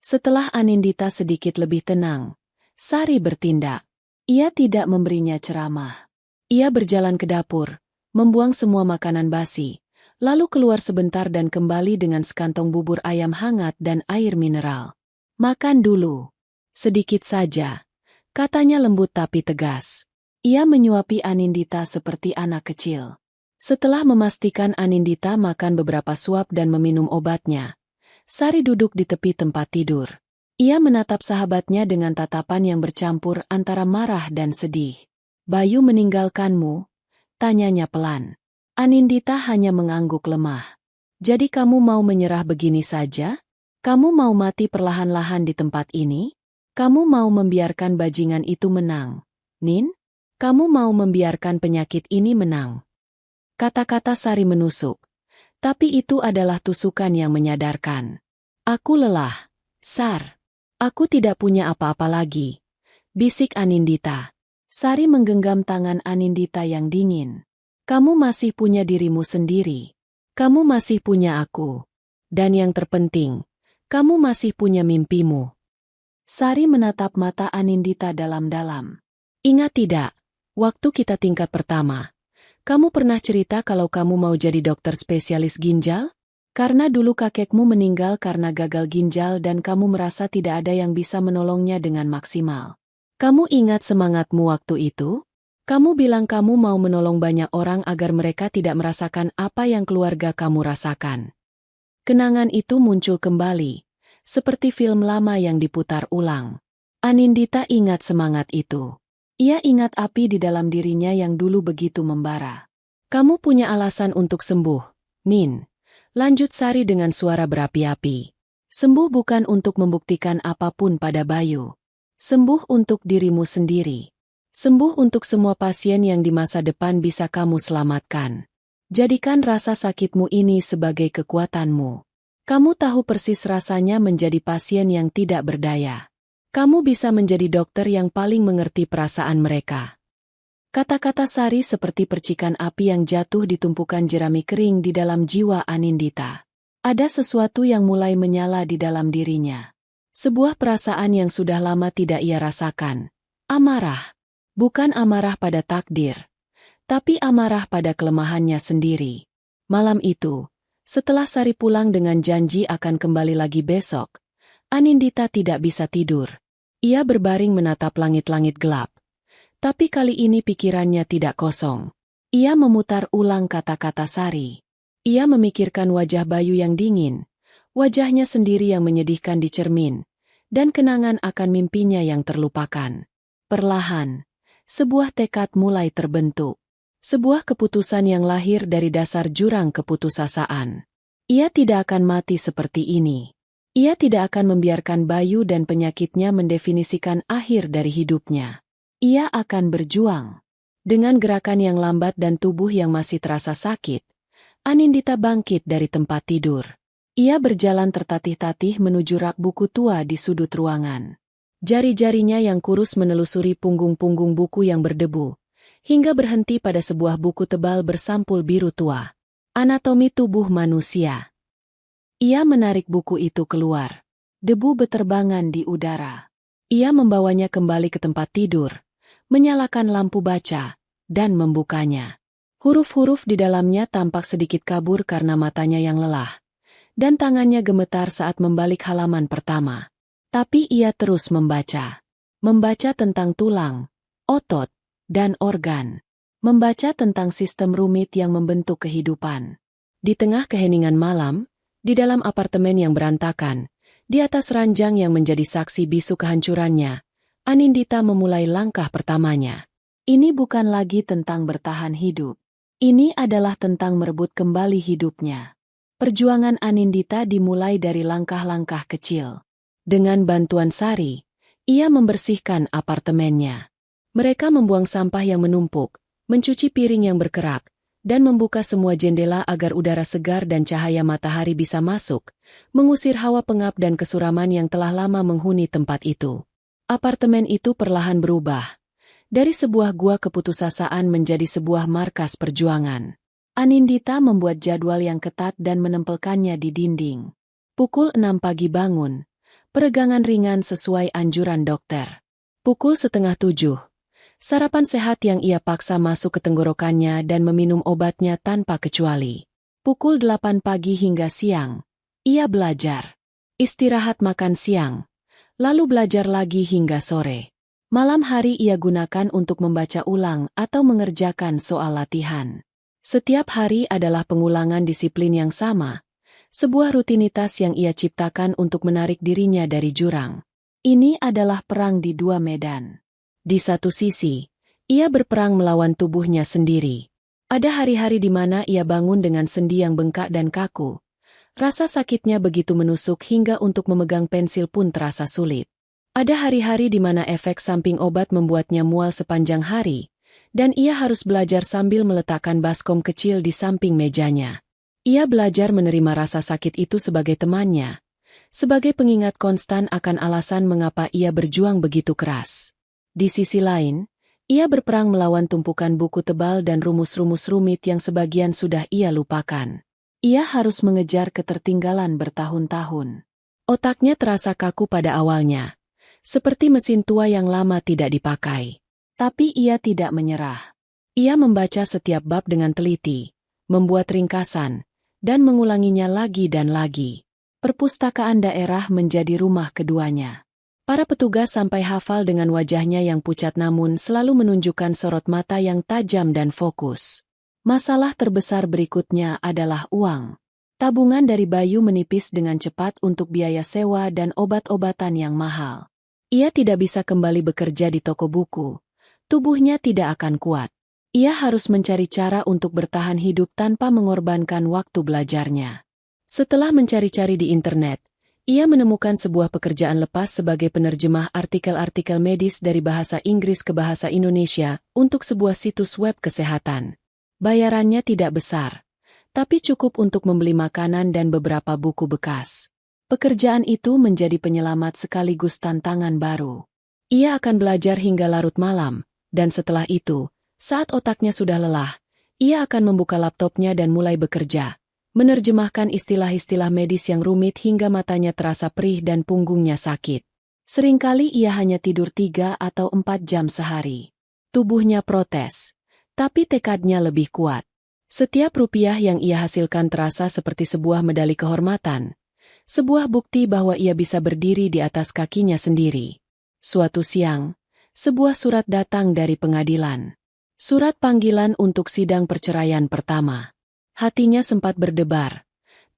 Setelah Anindita sedikit lebih tenang, Sari bertindak. Ia tidak memberinya ceramah. Ia berjalan ke dapur, membuang semua makanan basi, lalu keluar sebentar dan kembali dengan sekantong bubur ayam hangat dan air mineral. Makan dulu. Sedikit saja. Katanya lembut tapi tegas. Ia menyuapi Anindita seperti anak kecil. Setelah memastikan Anindita makan beberapa suap dan meminum obatnya, Sari duduk di tepi tempat tidur. Ia menatap sahabatnya dengan tatapan yang bercampur antara marah dan sedih. Bayu meninggalkanmu? Tanyanya pelan. Anindita hanya mengangguk lemah. Jadi kamu mau menyerah begini saja? Kamu mau mati perlahan-lahan di tempat ini? Kamu mau membiarkan bajingan itu menang, Nin? Kamu mau membiarkan penyakit ini menang? Kata-kata Sari menusuk, tapi itu adalah tusukan yang menyadarkan. Aku lelah, Sar. Aku tidak punya apa-apa lagi, bisik Anindita. Sari menggenggam tangan Anindita yang dingin. Kamu masih punya dirimu sendiri. Kamu masih punya aku. Dan yang terpenting, kamu masih punya mimpimu. Sari menatap mata Anindita dalam-dalam. Ingat tidak, waktu kita tingkat pertama, kamu pernah cerita kalau kamu mau jadi dokter spesialis ginjal? Karena dulu kakekmu meninggal karena gagal ginjal dan kamu merasa tidak ada yang bisa menolongnya dengan maksimal. Kamu ingat semangatmu waktu itu? Kamu bilang kamu mau menolong banyak orang agar mereka tidak merasakan apa yang keluarga kamu rasakan. Kenangan itu muncul kembali, seperti film lama yang diputar ulang. Anindita ingat semangat itu. Ia ingat api di dalam dirinya yang dulu begitu membara. Kamu punya alasan untuk sembuh, Nin. Lanjut Sari dengan suara berapi-api. Sembuh bukan untuk membuktikan apapun pada Bayu. Sembuh untuk dirimu sendiri. Sembuh untuk semua pasien yang di masa depan bisa kamu selamatkan. Jadikan rasa sakitmu ini sebagai kekuatanmu. Kamu tahu persis rasanya menjadi pasien yang tidak berdaya. Kamu bisa menjadi dokter yang paling mengerti perasaan mereka. Kata-kata Sari seperti percikan api yang jatuh di tumpukan jerami kering di dalam jiwa Anindita. Ada sesuatu yang mulai menyala di dalam dirinya. Sebuah perasaan yang sudah lama tidak ia rasakan. Amarah. Bukan amarah pada takdir, tapi amarah pada kelemahannya sendiri. Malam itu, setelah Sari pulang dengan janji akan kembali lagi besok, Anindita tidak bisa tidur. Ia berbaring menatap langit-langit gelap. Tapi kali ini pikirannya tidak kosong. Ia memutar ulang kata-kata Sari. Ia memikirkan wajah Bayu yang dingin, wajahnya sendiri yang menyedihkan di cermin, dan kenangan akan mimpinya yang terlupakan. Perlahan, sebuah tekad mulai terbentuk. Sebuah keputusan yang lahir dari dasar jurang keputusasaan. Ia tidak akan mati seperti ini. Ia tidak akan membiarkan Bayu dan penyakitnya mendefinisikan akhir dari hidupnya. Ia akan berjuang. Dengan gerakan yang lambat dan tubuh yang masih terasa sakit, Anindita bangkit dari tempat tidur. Ia berjalan tertatih-tatih menuju rak buku tua di sudut ruangan. Jari-jarinya yang kurus menelusuri punggung-punggung buku yang berdebu, hingga berhenti pada sebuah buku tebal bersampul biru tua. Anatomi tubuh manusia. Ia menarik buku itu keluar. Debu beterbangan di udara. Ia membawanya kembali ke tempat tidur, menyalakan lampu baca, dan membukanya. Huruf-huruf di dalamnya tampak sedikit kabur karena matanya yang lelah, dan tangannya gemetar saat membalik halaman pertama. Tapi ia terus membaca. Membaca tentang tulang, otot, dan organ. Membaca tentang sistem rumit yang membentuk kehidupan. Di tengah keheningan malam, di dalam apartemen yang berantakan, di atas ranjang yang menjadi saksi bisu kehancurannya, Anindita memulai langkah pertamanya. Ini bukan lagi tentang bertahan hidup. Ini adalah tentang merebut kembali hidupnya. Perjuangan Anindita dimulai dari langkah-langkah kecil. Dengan bantuan Sari, ia membersihkan apartemennya. Mereka membuang sampah yang menumpuk, mencuci piring yang berkerak, dan membuka semua jendela agar udara segar dan cahaya matahari bisa masuk, mengusir hawa pengap dan kesuraman yang telah lama menghuni tempat itu. Apartemen itu perlahan berubah. Dari sebuah gua keputusasaan menjadi sebuah markas perjuangan. Anindita membuat jadwal yang ketat dan menempelkannya di dinding. Pukul 6 pagi bangun. Peregangan ringan sesuai anjuran dokter. Pukul 6:30. Sarapan sehat yang ia paksa masuk ke tenggorokannya dan meminum obatnya tanpa kecuali. Pukul 8 pagi hingga siang. Ia belajar. Istirahat makan siang. Lalu belajar lagi hingga sore. Malam hari ia gunakan untuk membaca ulang atau mengerjakan soal latihan. Setiap hari adalah pengulangan disiplin yang sama. Sebuah rutinitas yang ia ciptakan untuk menarik dirinya dari jurang. Ini adalah perang di dua medan. Di satu sisi, ia berperang melawan tubuhnya sendiri. Ada hari-hari di mana ia bangun dengan sendi yang bengkak dan kaku. Rasa sakitnya begitu menusuk hingga untuk memegang pensil pun terasa sulit. Ada hari-hari di mana efek samping obat membuatnya mual sepanjang hari, dan ia harus belajar sambil meletakkan baskom kecil di samping mejanya. Ia belajar menerima rasa sakit itu sebagai temannya, sebagai pengingat konstan akan alasan mengapa ia berjuang begitu keras. Di sisi lain, ia berperang melawan tumpukan buku tebal dan rumus-rumus rumit yang sebagian sudah ia lupakan. Ia harus mengejar ketertinggalan bertahun-tahun. Otaknya terasa kaku pada awalnya, seperti mesin tua yang lama tidak dipakai. Tapi ia tidak menyerah. Ia membaca setiap bab dengan teliti, membuat ringkasan, dan mengulanginya lagi dan lagi. Perpustakaan daerah menjadi rumah keduanya. Para petugas sampai hafal dengan wajahnya yang pucat namun selalu menunjukkan sorot mata yang tajam dan fokus. Masalah terbesar berikutnya adalah uang. Tabungan dari Bayu menipis dengan cepat untuk biaya sewa dan obat-obatan yang mahal. Ia tidak bisa kembali bekerja di toko buku. Tubuhnya tidak akan kuat. Ia harus mencari cara untuk bertahan hidup tanpa mengorbankan waktu belajarnya. Setelah mencari-cari di internet, ia menemukan sebuah pekerjaan lepas sebagai penerjemah artikel-artikel medis dari bahasa Inggris ke bahasa Indonesia untuk sebuah situs web kesehatan. Bayarannya tidak besar, tapi cukup untuk membeli makanan dan beberapa buku bekas. Pekerjaan itu menjadi penyelamat sekaligus tantangan baru. Ia akan belajar hingga larut malam, dan setelah itu, saat otaknya sudah lelah, ia akan membuka laptopnya dan mulai bekerja, menerjemahkan istilah-istilah medis yang rumit hingga matanya terasa perih dan punggungnya sakit. Seringkali ia hanya tidur 3 atau 4 jam sehari. Tubuhnya protes, tapi tekadnya lebih kuat. Setiap rupiah yang ia hasilkan terasa seperti sebuah medali kehormatan, sebuah bukti bahwa ia bisa berdiri di atas kakinya sendiri. Suatu siang, sebuah surat datang dari pengadilan. Surat panggilan untuk sidang perceraian pertama. Hatinya sempat berdebar,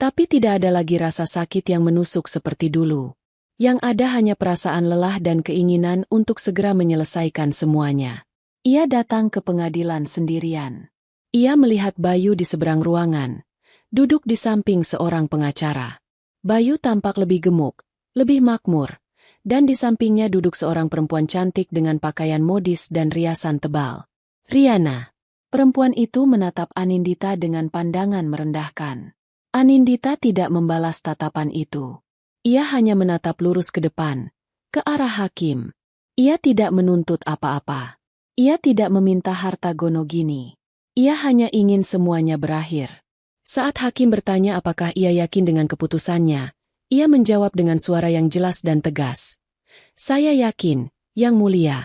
tapi tidak ada lagi rasa sakit yang menusuk seperti dulu. Yang ada hanya perasaan lelah dan keinginan untuk segera menyelesaikan semuanya. Ia datang ke pengadilan sendirian. Ia melihat Bayu di seberang ruangan, duduk di samping seorang pengacara. Bayu tampak lebih gemuk, lebih makmur, dan di sampingnya duduk seorang perempuan cantik dengan pakaian modis dan riasan tebal. Riana. Perempuan itu menatap Anindita dengan pandangan merendahkan. Anindita tidak membalas tatapan itu. Ia hanya menatap lurus ke depan, ke arah hakim. Ia tidak menuntut apa-apa. Ia tidak meminta harta gonogini. Ia hanya ingin semuanya berakhir. Saat hakim bertanya apakah ia yakin dengan keputusannya, ia menjawab dengan suara yang jelas dan tegas. "Saya yakin, Yang Mulia."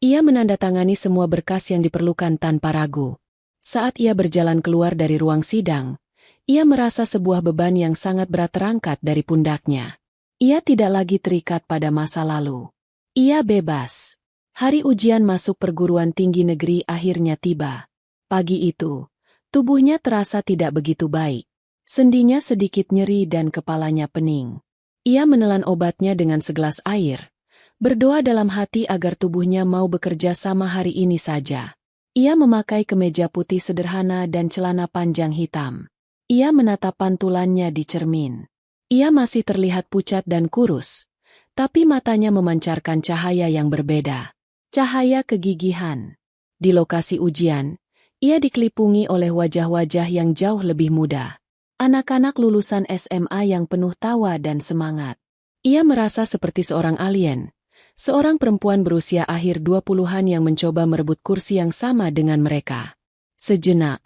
Ia menandatangani semua berkas yang diperlukan tanpa ragu. Saat ia berjalan keluar dari ruang sidang, ia merasa sebuah beban yang sangat berat terangkat dari pundaknya. Ia tidak lagi terikat pada masa lalu. Ia bebas. Hari ujian masuk perguruan tinggi negeri akhirnya tiba. Pagi itu, tubuhnya terasa tidak begitu baik. Sendinya sedikit nyeri dan kepalanya pening. Ia menelan obatnya dengan segelas air, berdoa dalam hati agar tubuhnya mau bekerja sama hari ini saja. Ia memakai kemeja putih sederhana dan celana panjang hitam. Ia menatap pantulannya di cermin. Ia masih terlihat pucat dan kurus, tapi matanya memancarkan cahaya yang berbeda. Cahaya kegigihan. Di lokasi ujian, ia dikelipungi oleh wajah-wajah yang jauh lebih muda. Anak-anak lulusan SMA yang penuh tawa dan semangat. Ia merasa seperti seorang alien. Seorang perempuan berusia akhir 20-an yang mencoba merebut kursi yang sama dengan mereka. Sejenak,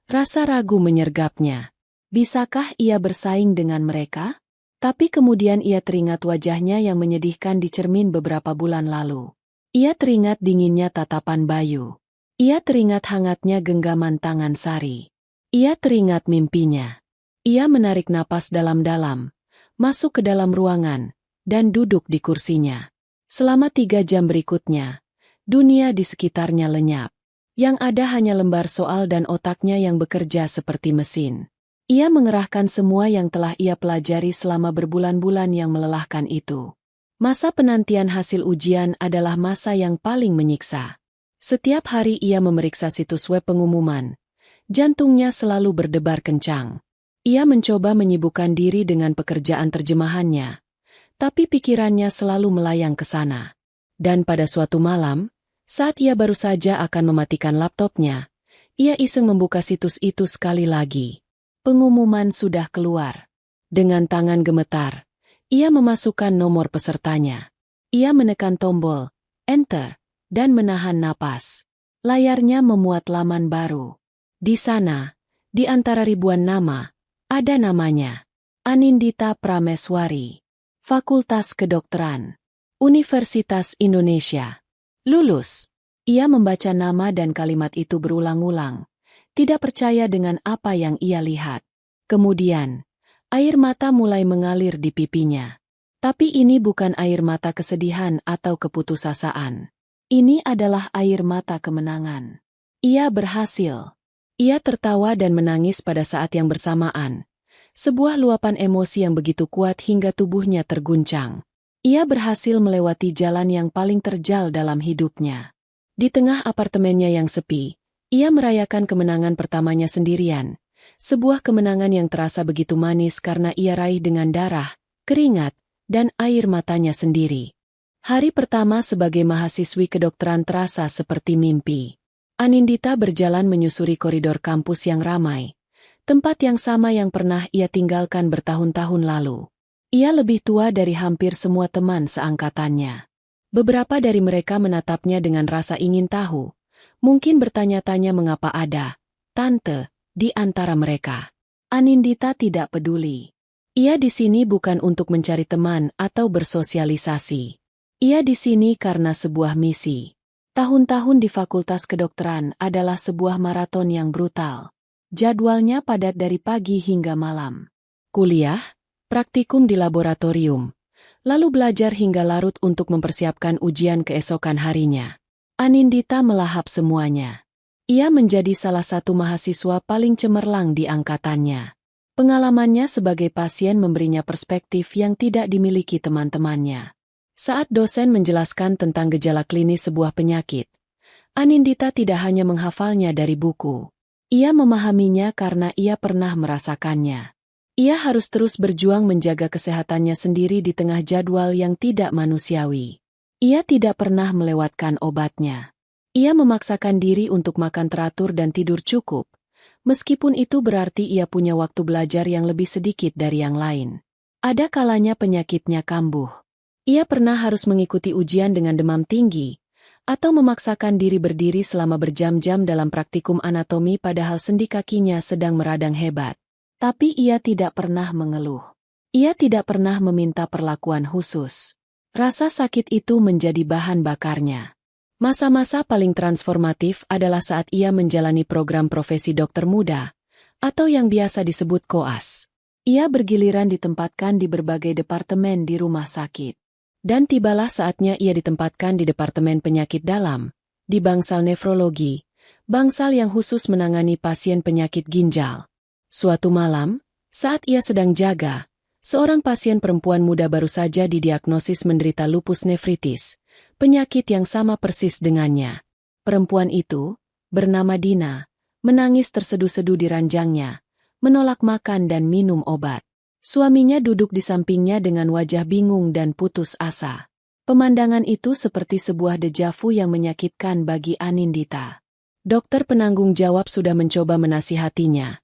rasa ragu menyergapnya. Bisakah ia bersaing dengan mereka? Tapi kemudian ia teringat wajahnya yang menyedihkan di cermin beberapa bulan lalu. Ia teringat dinginnya tatapan Bayu. Ia teringat hangatnya genggaman tangan Sari. Ia teringat mimpinya. Ia menarik napas dalam-dalam, masuk ke dalam ruangan, dan duduk di kursinya. Selama 3 jam berikutnya, dunia di sekitarnya lenyap. Yang ada hanya lembar soal dan otaknya yang bekerja seperti mesin. Ia mengerahkan semua yang telah ia pelajari selama berbulan-bulan yang melelahkan itu. Masa penantian hasil ujian adalah masa yang paling menyiksa. Setiap hari ia memeriksa situs web pengumuman. Jantungnya selalu berdebar kencang. Ia mencoba menyibukkan diri dengan pekerjaan terjemahannya. Tapi pikirannya selalu melayang ke sana. Dan pada suatu malam, saat ia baru saja akan mematikan laptopnya, ia iseng membuka situs itu sekali lagi. Pengumuman sudah keluar. Dengan tangan gemetar, ia memasukkan nomor pesertanya. Ia menekan tombol, enter, dan menahan napas. Layarnya memuat laman baru. Di sana, di antara ribuan nama, ada namanya. Anindita Prameswari. Fakultas Kedokteran. Universitas Indonesia. Lulus. Ia membaca nama dan kalimat itu berulang-ulang. Tidak percaya dengan apa yang ia lihat. Kemudian, air mata mulai mengalir di pipinya. Tapi ini bukan air mata kesedihan atau keputusasaan. Ini adalah air mata kemenangan. Ia berhasil. Ia tertawa dan menangis pada saat yang bersamaan. Sebuah luapan emosi yang begitu kuat hingga tubuhnya terguncang. Ia berhasil melewati jalan yang paling terjal dalam hidupnya. Di tengah apartemennya yang sepi, ia merayakan kemenangan pertamanya sendirian. Sebuah kemenangan yang terasa begitu manis karena ia raih dengan darah, keringat, dan air matanya sendiri. Hari pertama sebagai mahasiswi kedokteran terasa seperti mimpi. Anindita berjalan menyusuri koridor kampus yang ramai. Tempat yang sama yang pernah ia tinggalkan bertahun-tahun lalu. Ia lebih tua dari hampir semua teman seangkatannya. Beberapa dari mereka menatapnya dengan rasa ingin tahu. Mungkin bertanya-tanya mengapa ada tante di antara mereka. Anindita tidak peduli. Ia di sini bukan untuk mencari teman atau bersosialisasi. Ia di sini karena sebuah misi. Tahun-tahun di Fakultas Kedokteran adalah sebuah maraton yang brutal. Jadwalnya padat dari pagi hingga malam. Kuliah, praktikum di laboratorium, lalu belajar hingga larut untuk mempersiapkan ujian keesokan harinya. Anindita melahap semuanya. Ia menjadi salah satu mahasiswa paling cemerlang di angkatannya. Pengalamannya sebagai pasien memberinya perspektif yang tidak dimiliki teman-temannya. Saat dosen menjelaskan tentang gejala klinis sebuah penyakit, Anindita tidak hanya menghafalnya dari buku. Ia memahaminya karena ia pernah merasakannya. Ia harus terus berjuang menjaga kesehatannya sendiri di tengah jadwal yang tidak manusiawi. Ia tidak pernah melewatkan obatnya. Ia memaksakan diri untuk makan teratur dan tidur cukup, meskipun itu berarti ia punya waktu belajar yang lebih sedikit dari yang lain. Ada kalanya penyakitnya kambuh. Ia pernah harus mengikuti ujian dengan demam tinggi, atau memaksakan diri berdiri selama berjam-jam dalam praktikum anatomi padahal sendi kakinya sedang meradang hebat. Tapi ia tidak pernah mengeluh. Ia tidak pernah meminta perlakuan khusus. Rasa sakit itu menjadi bahan bakarnya. Masa-masa paling transformatif adalah saat ia menjalani program profesi dokter muda, atau yang biasa disebut koas. Ia bergiliran ditempatkan di berbagai departemen di rumah sakit. Dan tibalah saatnya ia ditempatkan di Departemen Penyakit Dalam, di bangsal nefrologi, bangsal yang khusus menangani pasien penyakit ginjal. Suatu malam, saat ia sedang jaga, seorang pasien perempuan muda baru saja didiagnosis menderita lupus nefritis, penyakit yang sama persis dengannya. Perempuan itu, bernama Dina, menangis terseduh-seduh di ranjangnya, menolak makan dan minum obat. Suaminya duduk di sampingnya dengan wajah bingung dan putus asa. Pemandangan itu seperti sebuah dejavu yang menyakitkan bagi Anindita. Dokter penanggung jawab sudah mencoba menasihatinya,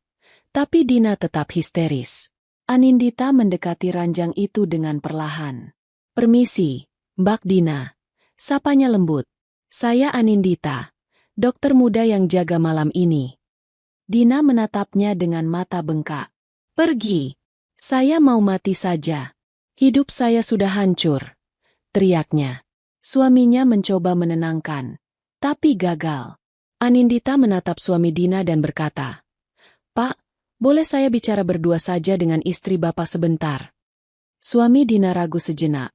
tapi Dina tetap histeris. Anindita mendekati ranjang itu dengan perlahan. "Permisi, Mbak Dina," sapanya lembut. "Saya Anindita, dokter muda yang jaga malam ini." Dina menatapnya dengan mata bengkak. "Pergi. Saya mau mati saja. Hidup saya sudah hancur," teriaknya. Suaminya mencoba menenangkan, tapi gagal. Anindita menatap suami Dina dan berkata, "Pak, boleh saya bicara berdua saja dengan istri Bapak sebentar?" Suami Dina ragu sejenak,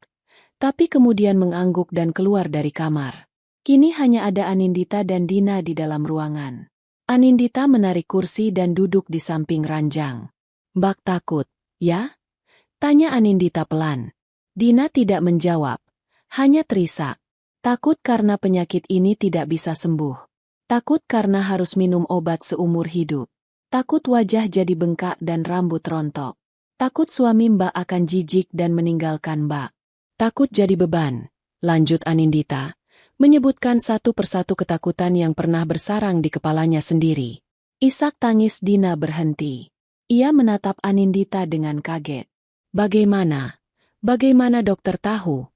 tapi kemudian mengangguk dan keluar dari kamar. Kini hanya ada Anindita dan Dina di dalam ruangan. Anindita menarik kursi dan duduk di samping ranjang. "Mbak takut, ya?" tanya Anindita pelan. Dina tidak menjawab, hanya terisak. Takut karena penyakit ini tidak bisa sembuh. Takut karena harus minum obat seumur hidup. Takut wajah jadi bengkak dan rambut rontok. Takut suami Mbak akan jijik dan meninggalkan Mbak. Takut jadi beban, lanjut Anindita, menyebutkan satu persatu ketakutan yang pernah bersarang di kepalanya sendiri. Isak tangis Dina berhenti. Ia menatap Anindita dengan kaget. "Bagaimana? Bagaimana dokter tahu?"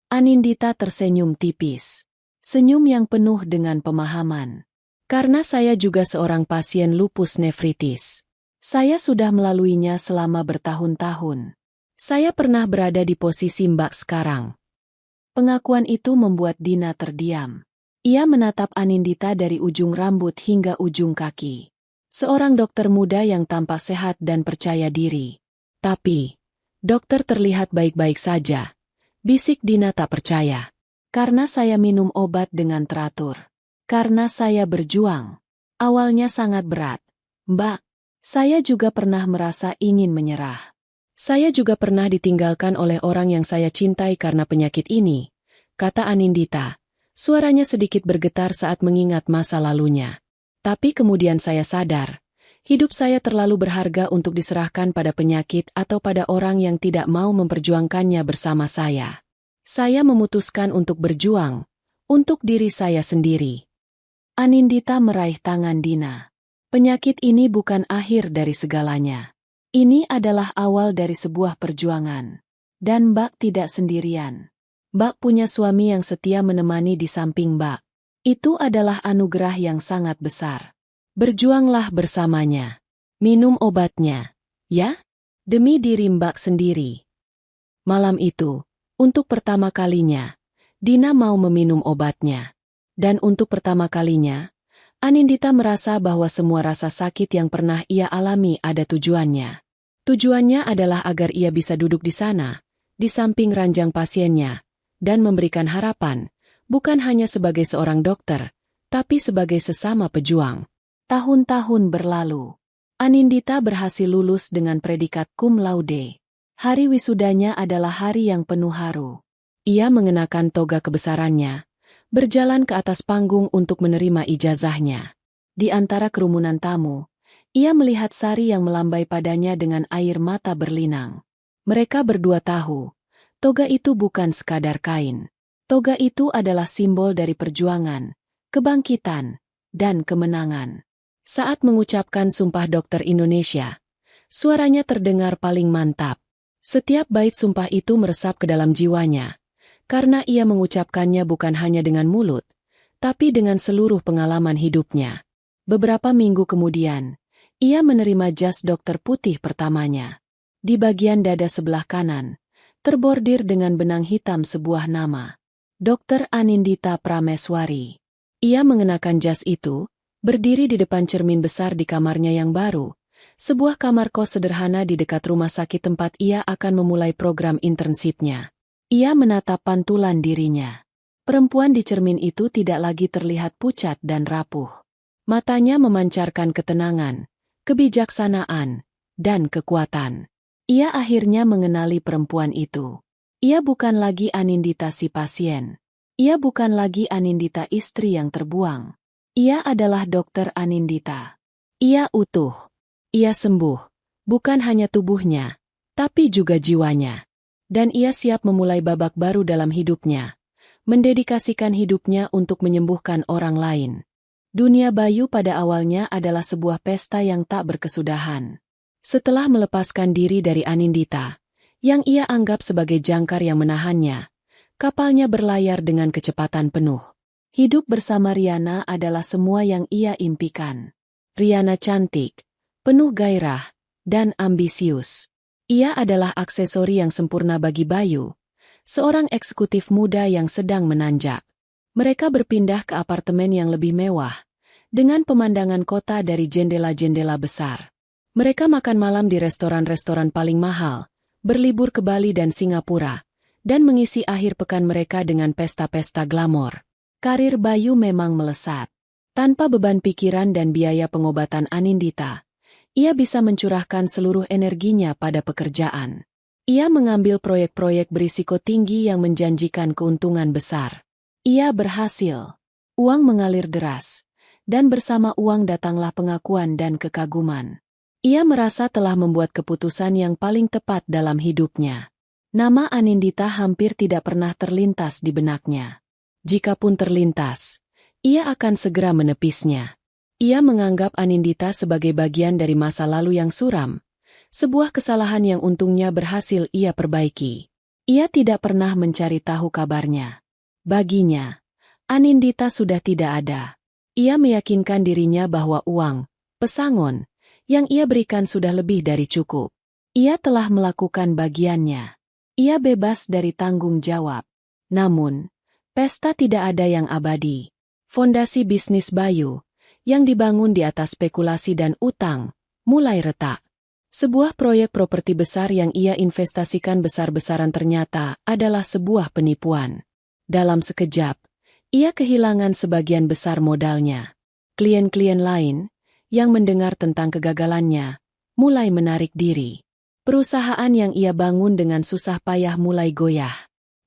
Anindita tersenyum tipis. Senyum yang penuh dengan pemahaman. "Karena saya juga seorang pasien lupus nefritis. Saya sudah melaluinya selama bertahun-tahun. Saya pernah berada di posisi Mbak sekarang." Pengakuan itu membuat Dina terdiam. Ia menatap Anindita dari ujung rambut hingga ujung kaki. Seorang dokter muda yang tampak sehat dan percaya diri. "Tapi, dokter terlihat baik-baik saja," bisik Dina tak percaya. "Karena saya minum obat dengan teratur. Karena saya berjuang. Awalnya sangat berat, Mbak. Saya juga pernah merasa ingin menyerah. Saya juga pernah ditinggalkan oleh orang yang saya cintai karena penyakit ini," kata Anindita. Suaranya sedikit bergetar saat mengingat masa lalunya. "Tapi kemudian saya sadar, hidup saya terlalu berharga untuk diserahkan pada penyakit atau pada orang yang tidak mau memperjuangkannya bersama saya. Saya memutuskan untuk berjuang, untuk diri saya sendiri." Anindita meraih tangan Dina. "Penyakit ini bukan akhir dari segalanya. Ini adalah awal dari sebuah perjuangan. Dan Mbak tidak sendirian. Mbak punya suami yang setia menemani di samping Mbak. Itu adalah anugerah yang sangat besar. Berjuanglah bersamanya. Minum obatnya, ya? Demi diri Mbak sendiri." Malam itu, untuk pertama kalinya, Dina mau meminum obatnya. Dan untuk pertama kalinya, Anindita merasa bahwa semua rasa sakit yang pernah ia alami ada tujuannya. Tujuannya adalah agar ia bisa duduk di sana, di samping ranjang pasiennya, dan memberikan harapan, bukan hanya sebagai seorang dokter, tapi sebagai sesama pejuang. Tahun-tahun berlalu. Anindita berhasil lulus dengan predikat cum laude. Hari wisudanya adalah hari yang penuh haru. Ia mengenakan toga kebesarannya, berjalan ke atas panggung untuk menerima ijazahnya. Di antara kerumunan tamu, ia melihat Sari yang melambai padanya dengan air mata berlinang. Mereka berdua tahu, toga itu bukan sekadar kain. Toga itu adalah simbol dari perjuangan, kebangkitan, dan kemenangan. Saat mengucapkan Sumpah Dokter Indonesia, suaranya terdengar paling mantap. Setiap bait sumpah itu meresap ke dalam jiwanya, karena ia mengucapkannya bukan hanya dengan mulut, tapi dengan seluruh pengalaman hidupnya. Beberapa minggu kemudian, ia menerima jas dokter putih pertamanya. Di bagian dada sebelah kanan, terbordir dengan benang hitam sebuah nama. Dokter Anindita Prameswari. Ia mengenakan jas itu, berdiri di depan cermin besar di kamarnya yang baru, sebuah kamar kos sederhana di dekat rumah sakit tempat ia akan memulai program internshipnya. Ia menatap pantulan dirinya. Perempuan di cermin itu tidak lagi terlihat pucat dan rapuh. Matanya memancarkan ketenangan, kebijaksanaan, dan kekuatan. Ia akhirnya mengenali perempuan itu. Ia bukan lagi Anindita si pasien. Ia bukan lagi Anindita istri yang terbuang. Ia adalah Dokter Anindita. Ia utuh. Ia sembuh. Bukan hanya tubuhnya, tapi juga jiwanya. Dan ia siap memulai babak baru dalam hidupnya. Mendedikasikan hidupnya untuk menyembuhkan orang lain. Dunia bayu pada awalnya adalah sebuah pesta yang tak berkesudahan. Setelah melepaskan diri dari Anindita, yang ia anggap sebagai jangkar yang menahannya, kapalnya berlayar dengan kecepatan penuh. Hidup bersama Riana adalah semua yang ia impikan. Riana cantik, penuh gairah, dan ambisius. Ia adalah aksesori yang sempurna bagi Bayu, seorang eksekutif muda yang sedang menanjak. Mereka berpindah ke apartemen yang lebih mewah, dengan pemandangan kota dari jendela-jendela besar. Mereka makan malam di restoran-restoran paling mahal, berlibur ke Bali dan Singapura, dan mengisi akhir pekan mereka dengan pesta-pesta glamor. Karir Bayu memang melesat. Tanpa beban pikiran dan biaya pengobatan Anindita, ia bisa mencurahkan seluruh energinya pada pekerjaan. Ia mengambil proyek-proyek berisiko tinggi yang menjanjikan keuntungan besar. Ia berhasil. Uang mengalir deras, dan bersama uang datanglah pengakuan dan kekaguman. Ia merasa telah membuat keputusan yang paling tepat dalam hidupnya. Nama Anindita hampir tidak pernah terlintas di benaknya. Jikapun terlintas, ia akan segera menepisnya. Ia menganggap Anindita sebagai bagian dari masa lalu yang suram, sebuah kesalahan yang untungnya berhasil ia perbaiki. Ia tidak pernah mencari tahu kabarnya. Baginya, Anindita sudah tidak ada. Ia meyakinkan dirinya bahwa uang, pesangon, yang ia berikan sudah lebih dari cukup. Ia telah melakukan bagiannya. Ia bebas dari tanggung jawab. Namun, pesta tidak ada yang abadi. Fondasi bisnis Bayu, yang dibangun di atas spekulasi dan utang, mulai retak. Sebuah proyek properti besar yang ia investasikan besar-besaran ternyata adalah sebuah penipuan. Dalam sekejap, ia kehilangan sebagian besar modalnya. Klien-klien lain, yang mendengar tentang kegagalannya, mulai menarik diri. Perusahaan yang ia bangun dengan susah payah mulai goyah.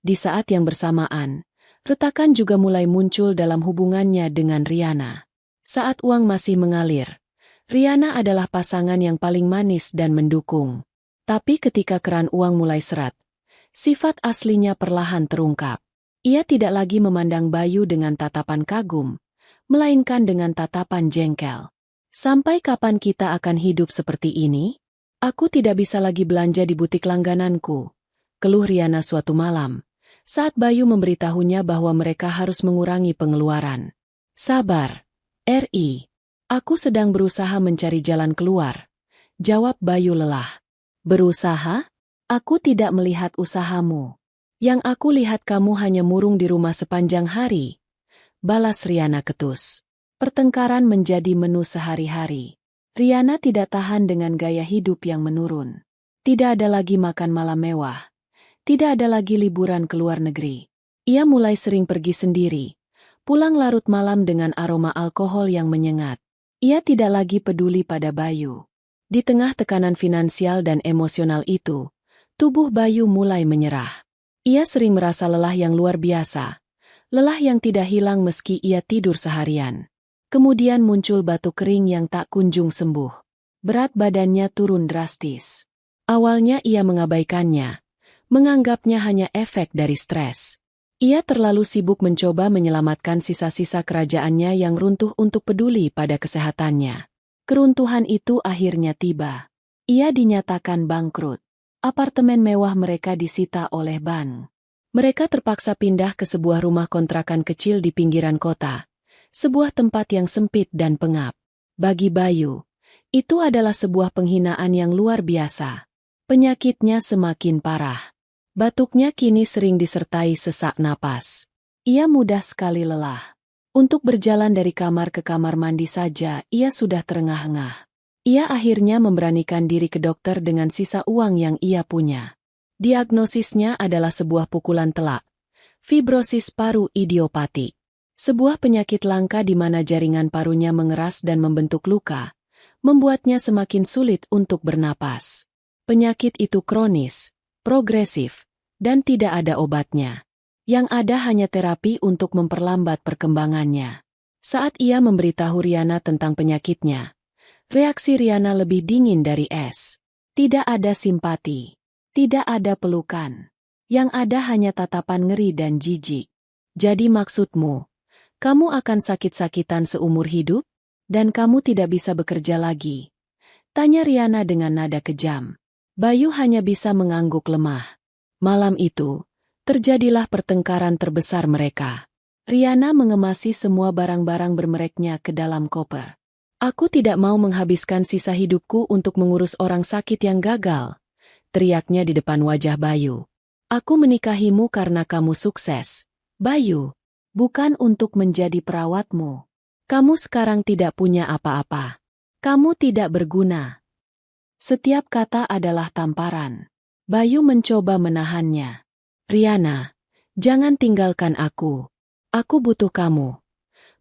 Di saat yang bersamaan, retakan juga mulai muncul dalam hubungannya dengan Riana. Saat uang masih mengalir, Riana adalah pasangan yang paling manis dan mendukung. Tapi ketika keran uang mulai seret, sifat aslinya perlahan terungkap. Ia tidak lagi memandang Bayu dengan tatapan kagum, melainkan dengan tatapan jengkel. Sampai kapan kita akan hidup seperti ini? Aku tidak bisa lagi belanja di butik langgananku, keluh Riana suatu malam, saat Bayu memberitahunya bahwa mereka harus mengurangi pengeluaran. Sabar, Ri. Aku sedang berusaha mencari jalan keluar, jawab Bayu lelah. Berusaha? Aku tidak melihat usahamu. Yang aku lihat kamu hanya murung di rumah sepanjang hari, balas Riana ketus. Pertengkaran menjadi menu sehari-hari. Riana tidak tahan dengan gaya hidup yang menurun. Tidak ada lagi makan malam mewah. Tidak ada lagi liburan ke luar negeri. Ia mulai sering pergi sendiri, pulang larut malam dengan aroma alkohol yang menyengat. Ia tidak lagi peduli pada Bayu. Di tengah tekanan finansial dan emosional itu, tubuh Bayu mulai menyerah. Ia sering merasa lelah yang luar biasa. Lelah yang tidak hilang meski ia tidur seharian. Kemudian muncul batuk kering yang tak kunjung sembuh. Berat badannya turun drastis. Awalnya ia mengabaikannya, menganggapnya hanya efek dari stres. Ia terlalu sibuk mencoba menyelamatkan sisa-sisa kerajaannya yang runtuh untuk peduli pada kesehatannya. Keruntuhan itu akhirnya tiba. Ia dinyatakan bangkrut. Apartemen mewah mereka disita oleh bank. Mereka terpaksa pindah ke sebuah rumah kontrakan kecil di pinggiran kota. Sebuah tempat yang sempit dan pengap. Bagi Bayu, itu adalah sebuah penghinaan yang luar biasa. Penyakitnya semakin parah. Batuknya kini sering disertai sesak napas. Ia mudah sekali lelah. Untuk berjalan dari kamar ke kamar mandi saja, ia sudah terengah-engah. Ia akhirnya memberanikan diri ke dokter dengan sisa uang yang ia punya. Diagnosisnya adalah sebuah pukulan telak, fibrosis paru idiopatik. Sebuah penyakit langka di mana jaringan parunya mengeras dan membentuk luka, membuatnya semakin sulit untuk bernapas. Penyakit itu kronis, progresif, dan tidak ada obatnya. Yang ada hanya terapi untuk memperlambat perkembangannya. Saat ia memberitahu Riana tentang penyakitnya, reaksi Riana lebih dingin dari es. Tidak ada simpati. Tidak ada pelukan. Yang ada hanya tatapan ngeri dan jijik. Jadi maksudmu, kamu akan sakit-sakitan seumur hidup? Dan kamu tidak bisa bekerja lagi? Tanya Riana dengan nada kejam. Bayu hanya bisa mengangguk lemah. Malam itu, terjadilah pertengkaran terbesar mereka. Riana mengemasi semua barang-barang bermereknya ke dalam koper. Aku tidak mau menghabiskan sisa hidupku untuk mengurus orang sakit yang gagal, teriaknya di depan wajah Bayu. Aku menikahimu karena kamu sukses, Bayu, bukan untuk menjadi perawatmu. Kamu sekarang tidak punya apa-apa. Kamu tidak berguna. Setiap kata adalah tamparan. Bayu mencoba menahannya. Riana, jangan tinggalkan aku. Aku butuh kamu.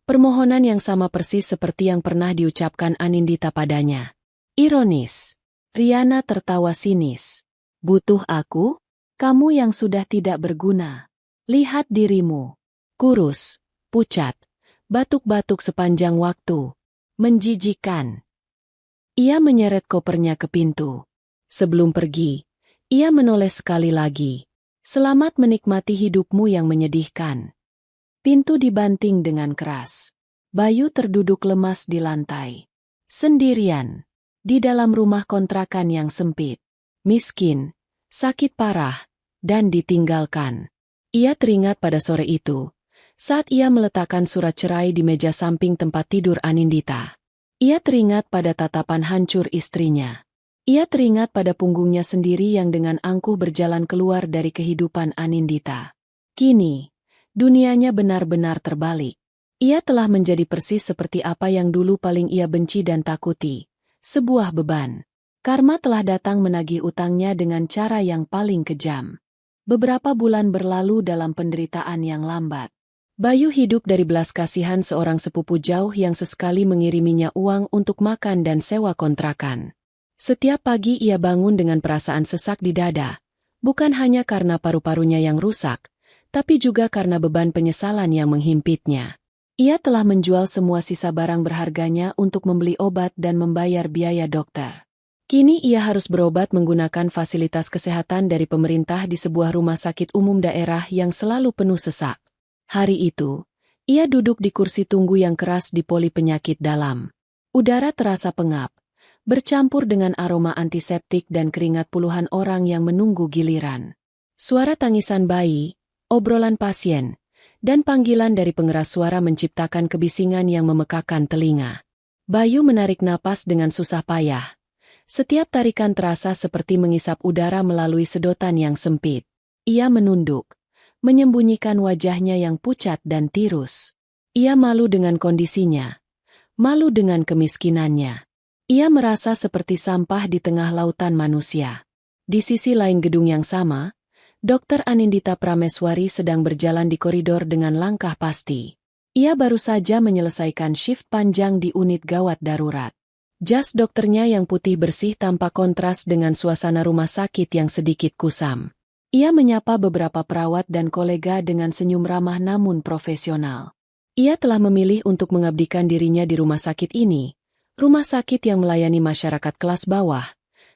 Permohonan yang sama persis seperti yang pernah diucapkan Anindita padanya. Ironis. Riana tertawa sinis. Butuh aku? Kamu yang sudah tidak berguna. Lihat dirimu. Kurus, pucat, batuk-batuk sepanjang waktu. Menjijikan. Ia menyeret kopernya ke pintu. Sebelum pergi, ia menoleh sekali lagi. Selamat menikmati hidupmu yang menyedihkan. Pintu dibanting dengan keras. Bayu terduduk lemas di lantai. Sendirian. Di dalam rumah kontrakan yang sempit. Miskin, sakit parah, dan ditinggalkan. Ia teringat pada sore itu, saat ia meletakkan surat cerai di meja samping tempat tidur Anindita. Ia teringat pada tatapan hancur istrinya. Ia teringat pada punggungnya sendiri yang dengan angkuh berjalan keluar dari kehidupan Anindita. Kini, dunianya benar-benar terbalik. Ia telah menjadi persis seperti apa yang dulu paling ia benci dan takuti. Sebuah beban. Karma telah datang menagih utangnya dengan cara yang paling kejam. Beberapa bulan berlalu dalam penderitaan yang lambat. Bayu hidup dari belas kasihan seorang sepupu jauh yang sesekali mengiriminya uang untuk makan dan sewa kontrakan. Setiap pagi ia bangun dengan perasaan sesak di dada, bukan hanya karena paru-parunya yang rusak, tapi juga karena beban penyesalan yang menghimpitnya. Ia telah menjual semua sisa barang berharganya untuk membeli obat dan membayar biaya dokter. Kini ia harus berobat menggunakan fasilitas kesehatan dari pemerintah di sebuah rumah sakit umum daerah yang selalu penuh sesak. Hari itu, ia duduk di kursi tunggu yang keras di poli penyakit dalam. Udara terasa pengap, bercampur dengan aroma antiseptik dan keringat puluhan orang yang menunggu giliran. Suara tangisan bayi, obrolan pasien, dan panggilan dari pengeras suara menciptakan kebisingan yang memekakan telinga. Bayu menarik napas dengan susah payah. Setiap tarikan terasa seperti mengisap udara melalui sedotan yang sempit. Ia menunduk, menyembunyikan wajahnya yang pucat dan tirus. Ia malu dengan kondisinya, malu dengan kemiskinannya. Ia merasa seperti sampah di tengah lautan manusia. Di sisi lain gedung yang sama, Dr. Anindita Prameswari sedang berjalan di koridor dengan langkah pasti. Ia baru saja menyelesaikan shift panjang di unit gawat darurat. Jas dokternya yang putih bersih tampak kontras dengan suasana rumah sakit yang sedikit kusam. Ia menyapa beberapa perawat dan kolega dengan senyum ramah namun profesional. Ia telah memilih untuk mengabdikan dirinya di rumah sakit ini, rumah sakit yang melayani masyarakat kelas bawah,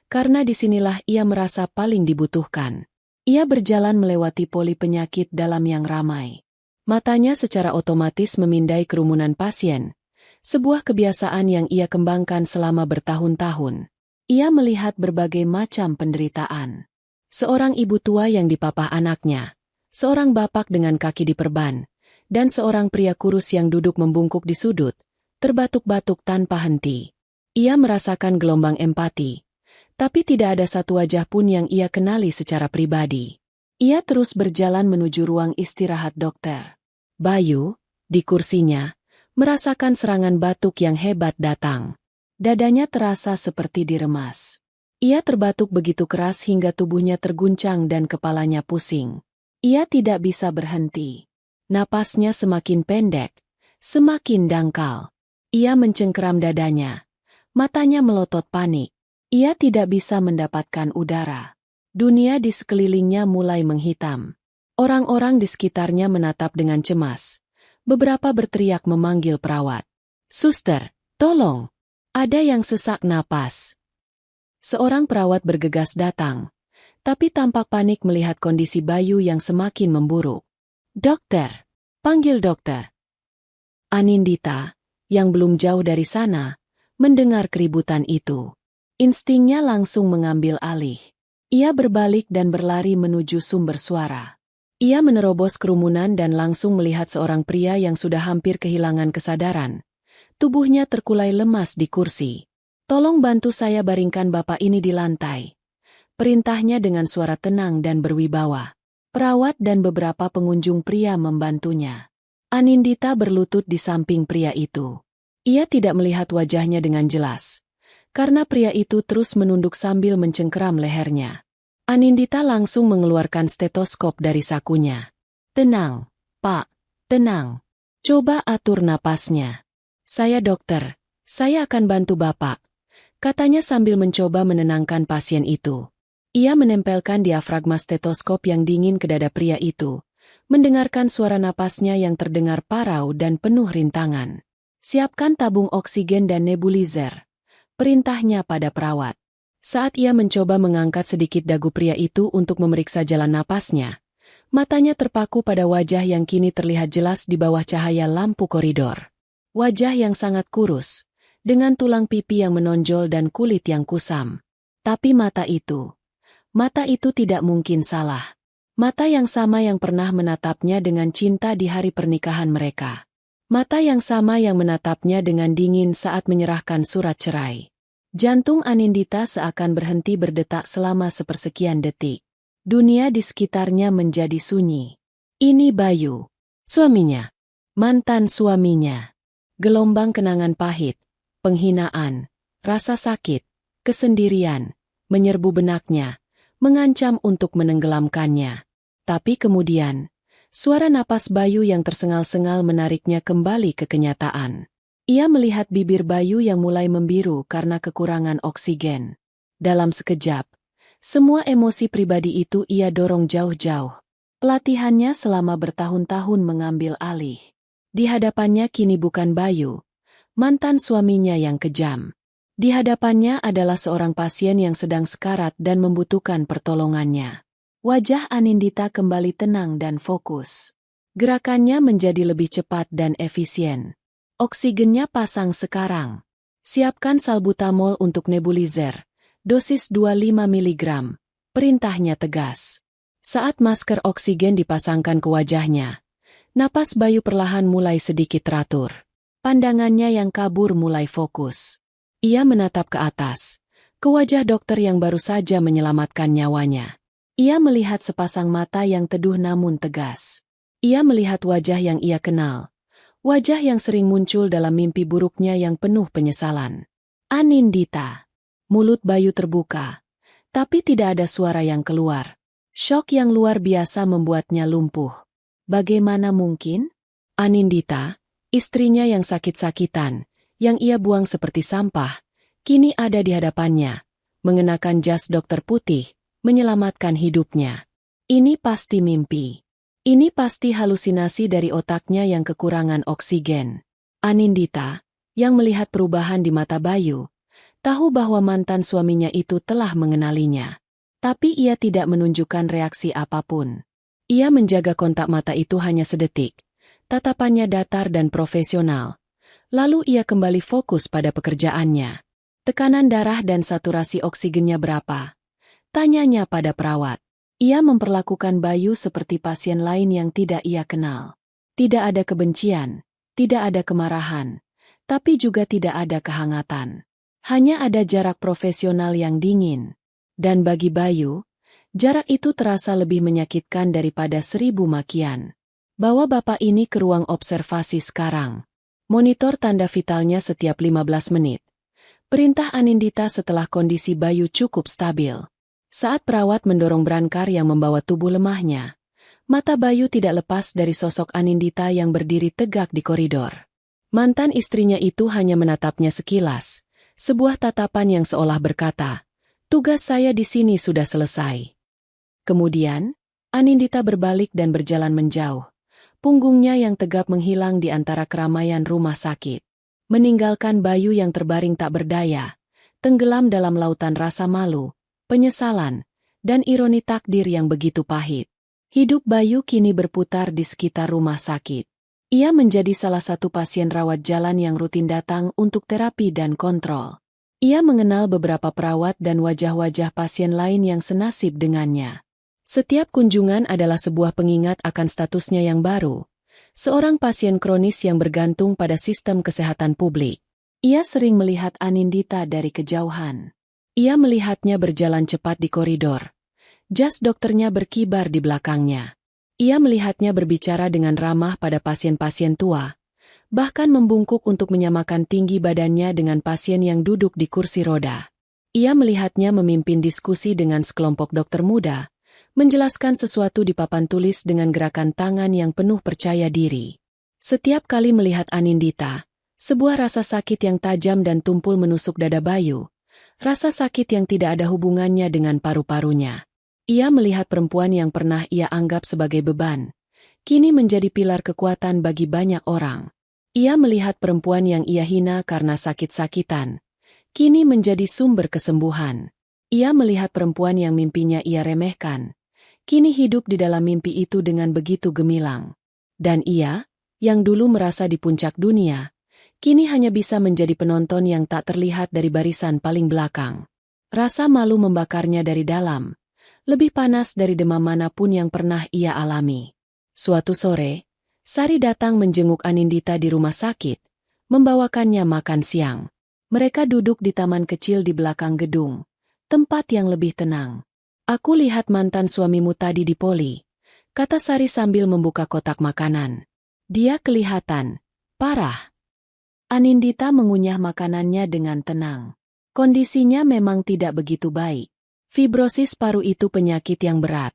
karena disinilah ia merasa paling dibutuhkan. Ia berjalan melewati poli penyakit dalam yang ramai. Matanya secara otomatis memindai kerumunan pasien, sebuah kebiasaan yang ia kembangkan selama bertahun-tahun. Ia melihat berbagai macam penderitaan. Seorang ibu tua yang dipapah anaknya, seorang bapak dengan kaki diperban, dan seorang pria kurus yang duduk membungkuk di sudut, terbatuk-batuk tanpa henti. Ia merasakan gelombang empati, tapi tidak ada satu wajah pun yang ia kenali secara pribadi. Ia terus berjalan menuju ruang istirahat dokter. Bayu, di kursinya, merasakan serangan batuk yang hebat datang. Dadanya terasa seperti diremas. Ia terbatuk begitu keras hingga tubuhnya terguncang dan kepalanya pusing. Ia tidak bisa berhenti. Napasnya semakin pendek, semakin dangkal. Ia mencengkeram dadanya. Matanya melotot panik. Ia tidak bisa mendapatkan udara. Dunia di sekelilingnya mulai menghitam. Orang-orang di sekitarnya menatap dengan cemas. Beberapa berteriak memanggil perawat. "Suster, tolong! Ada yang sesak napas." Seorang perawat bergegas datang, tapi tampak panik melihat kondisi Bayu yang semakin memburuk. "Dokter! Panggil dokter!" Anindita, yang belum jauh dari sana, mendengar keributan itu. Instingnya langsung mengambil alih. Ia berbalik dan berlari menuju sumber suara. Ia menerobos kerumunan dan langsung melihat seorang pria yang sudah hampir kehilangan kesadaran. Tubuhnya terkulai lemas di kursi. "Tolong bantu saya baringkan bapak ini di lantai," perintahnya dengan suara tenang dan berwibawa. Perawat dan beberapa pengunjung pria membantunya. Anindita berlutut di samping pria itu. Ia tidak melihat wajahnya dengan jelas, karena pria itu terus menunduk sambil mencengkeram lehernya. Anindita langsung mengeluarkan stetoskop dari sakunya. "Tenang, Pak, tenang. Coba atur napasnya. Saya dokter, saya akan bantu bapak," katanya sambil mencoba menenangkan pasien itu. Ia menempelkan diafragma stetoskop yang dingin ke dada pria itu, mendengarkan suara napasnya yang terdengar parau dan penuh rintangan. "Siapkan tabung oksigen dan nebulizer," perintahnya pada perawat. Saat ia mencoba mengangkat sedikit dagu pria itu untuk memeriksa jalan napasnya, matanya terpaku pada wajah yang kini terlihat jelas di bawah cahaya lampu koridor. Wajah yang sangat kurus, dengan tulang pipi yang menonjol dan kulit yang kusam. Tapi mata itu tidak mungkin salah. Mata yang sama yang pernah menatapnya dengan cinta di hari pernikahan mereka. Mata yang sama yang menatapnya dengan dingin saat menyerahkan surat cerai. Jantung Anindita seakan berhenti berdetak selama sepersekian detik. Dunia di sekitarnya menjadi sunyi. Ini Bayu, suaminya, mantan suaminya. Gelombang kenangan pahit, penghinaan, rasa sakit, kesendirian, menyerbu benaknya, mengancam untuk menenggelamkannya. Tapi kemudian, suara napas Bayu yang tersengal-sengal menariknya kembali ke kenyataan. Ia melihat bibir Bayu yang mulai membiru karena kekurangan oksigen. Dalam sekejap, semua emosi pribadi itu ia dorong jauh-jauh. Pelatihannya selama bertahun-tahun mengambil alih. Di hadapannya kini bukan Bayu, mantan suaminya yang kejam. Di hadapannya adalah seorang pasien yang sedang sekarat dan membutuhkan pertolongannya. Wajah Anindita kembali tenang dan fokus. Gerakannya menjadi lebih cepat dan efisien. "Oksigennya pasang sekarang. Siapkan salbutamol untuk nebulizer. Dosis 25 mg, perintahnya tegas. Saat masker oksigen dipasangkan ke wajahnya, napas Bayu perlahan mulai sedikit teratur. Pandangannya yang kabur mulai fokus. Ia menatap ke atas, ke wajah dokter yang baru saja menyelamatkan nyawanya. Ia melihat sepasang mata yang teduh namun tegas. Ia melihat wajah yang ia kenal. Wajah yang sering muncul dalam mimpi buruknya yang penuh penyesalan. "Anindita." Mulut Bayu terbuka, tapi tidak ada suara yang keluar. Syok yang luar biasa membuatnya lumpuh. Bagaimana mungkin? Anindita, istrinya yang sakit-sakitan, yang ia buang seperti sampah, kini ada di hadapannya, mengenakan jas dokter putih, menyelamatkan hidupnya. Ini pasti mimpi. Ini pasti halusinasi dari otaknya yang kekurangan oksigen. Anindita, yang melihat perubahan di mata Bayu, tahu bahwa mantan suaminya itu telah mengenalinya. Tapi ia tidak menunjukkan reaksi apapun. Ia menjaga kontak mata itu hanya sedetik. Tatapannya datar dan profesional. Lalu ia kembali fokus pada pekerjaannya. "Tekanan darah dan saturasi oksigennya berapa?" tanyanya pada perawat. Ia memperlakukan Bayu seperti pasien lain yang tidak ia kenal. Tidak ada kebencian, tidak ada kemarahan, tapi juga tidak ada kehangatan. Hanya ada jarak profesional yang dingin. Dan bagi Bayu, jarak itu terasa lebih menyakitkan daripada 1000 makian. Bawa bapak ini ke ruang observasi sekarang. Monitor tanda vitalnya setiap 15 menit. Perintah Anindita setelah kondisi Bayu cukup stabil. Saat perawat mendorong brankar yang membawa tubuh lemahnya, mata Bayu tidak lepas dari sosok Anindita yang berdiri tegak di koridor. Mantan istrinya itu hanya menatapnya sekilas, sebuah tatapan yang seolah berkata, "Tugas saya di sini sudah selesai." Kemudian, Anindita berbalik dan berjalan menjauh. Punggungnya yang tegap menghilang di antara keramaian rumah sakit. Meninggalkan Bayu yang terbaring tak berdaya, tenggelam dalam lautan rasa malu, penyesalan, dan ironi takdir yang begitu pahit. Hidup Bayu kini berputar di sekitar rumah sakit. Ia menjadi salah satu pasien rawat jalan yang rutin datang untuk terapi dan kontrol. Ia mengenal beberapa perawat dan wajah-wajah pasien lain yang senasib dengannya. Setiap kunjungan adalah sebuah pengingat akan statusnya yang baru. Seorang pasien kronis yang bergantung pada sistem kesehatan publik. Ia sering melihat Anindita dari kejauhan. Ia melihatnya berjalan cepat di koridor. Jas dokternya berkibar di belakangnya. Ia melihatnya berbicara dengan ramah pada pasien-pasien tua, bahkan membungkuk untuk menyamakan tinggi badannya dengan pasien yang duduk di kursi roda. Ia melihatnya memimpin diskusi dengan sekelompok dokter muda, menjelaskan sesuatu di papan tulis dengan gerakan tangan yang penuh percaya diri. Setiap kali melihat Anindita, sebuah rasa sakit yang tajam dan tumpul menusuk dada Bayu. Rasa sakit yang tidak ada hubungannya dengan paru-parunya. Ia melihat perempuan yang pernah ia anggap sebagai beban, kini menjadi pilar kekuatan bagi banyak orang. Ia melihat perempuan yang ia hina karena sakit-sakitan, kini menjadi sumber kesembuhan. Ia melihat perempuan yang mimpinya ia remehkan, kini hidup di dalam mimpi itu dengan begitu gemilang. Dan ia, yang dulu merasa di puncak dunia, kini hanya bisa menjadi penonton yang tak terlihat dari barisan paling belakang. Rasa malu membakarnya dari dalam, lebih panas dari demam manapun yang pernah ia alami. Suatu sore, Sari datang menjenguk Anindita di rumah sakit, membawakannya makan siang. Mereka duduk di taman kecil di belakang gedung, tempat yang lebih tenang. "Aku lihat mantan suamimu tadi di poli," kata Sari sambil membuka kotak makanan. "Dia kelihatan parah." Anindita mengunyah makanannya dengan tenang. Kondisinya memang tidak begitu baik. Fibrosis paru itu penyakit yang berat.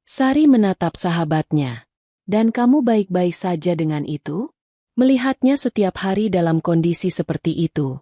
Sari menatap sahabatnya. "Dan kamu baik-baik saja dengan itu?" Melihatnya setiap hari dalam kondisi seperti itu.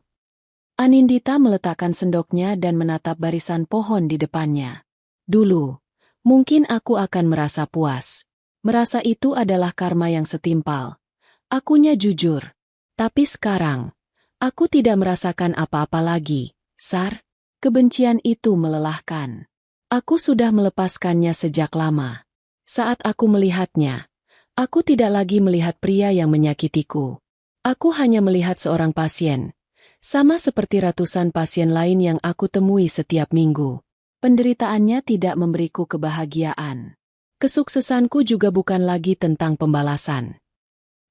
Anindita meletakkan sendoknya dan menatap barisan pohon di depannya. "Dulu, mungkin aku akan merasa puas. Merasa itu adalah karma yang setimpal. Akunya jujur. Tapi sekarang, aku tidak merasakan apa-apa lagi, Sar. Kebencian itu melelahkan. Aku sudah melepaskannya sejak lama. Saat aku melihatnya, aku tidak lagi melihat pria yang menyakitiku. Aku hanya melihat seorang pasien. Sama seperti ratusan pasien lain yang aku temui setiap minggu. Penderitaannya tidak memberiku kebahagiaan. Kesuksesanku juga bukan lagi tentang pembalasan."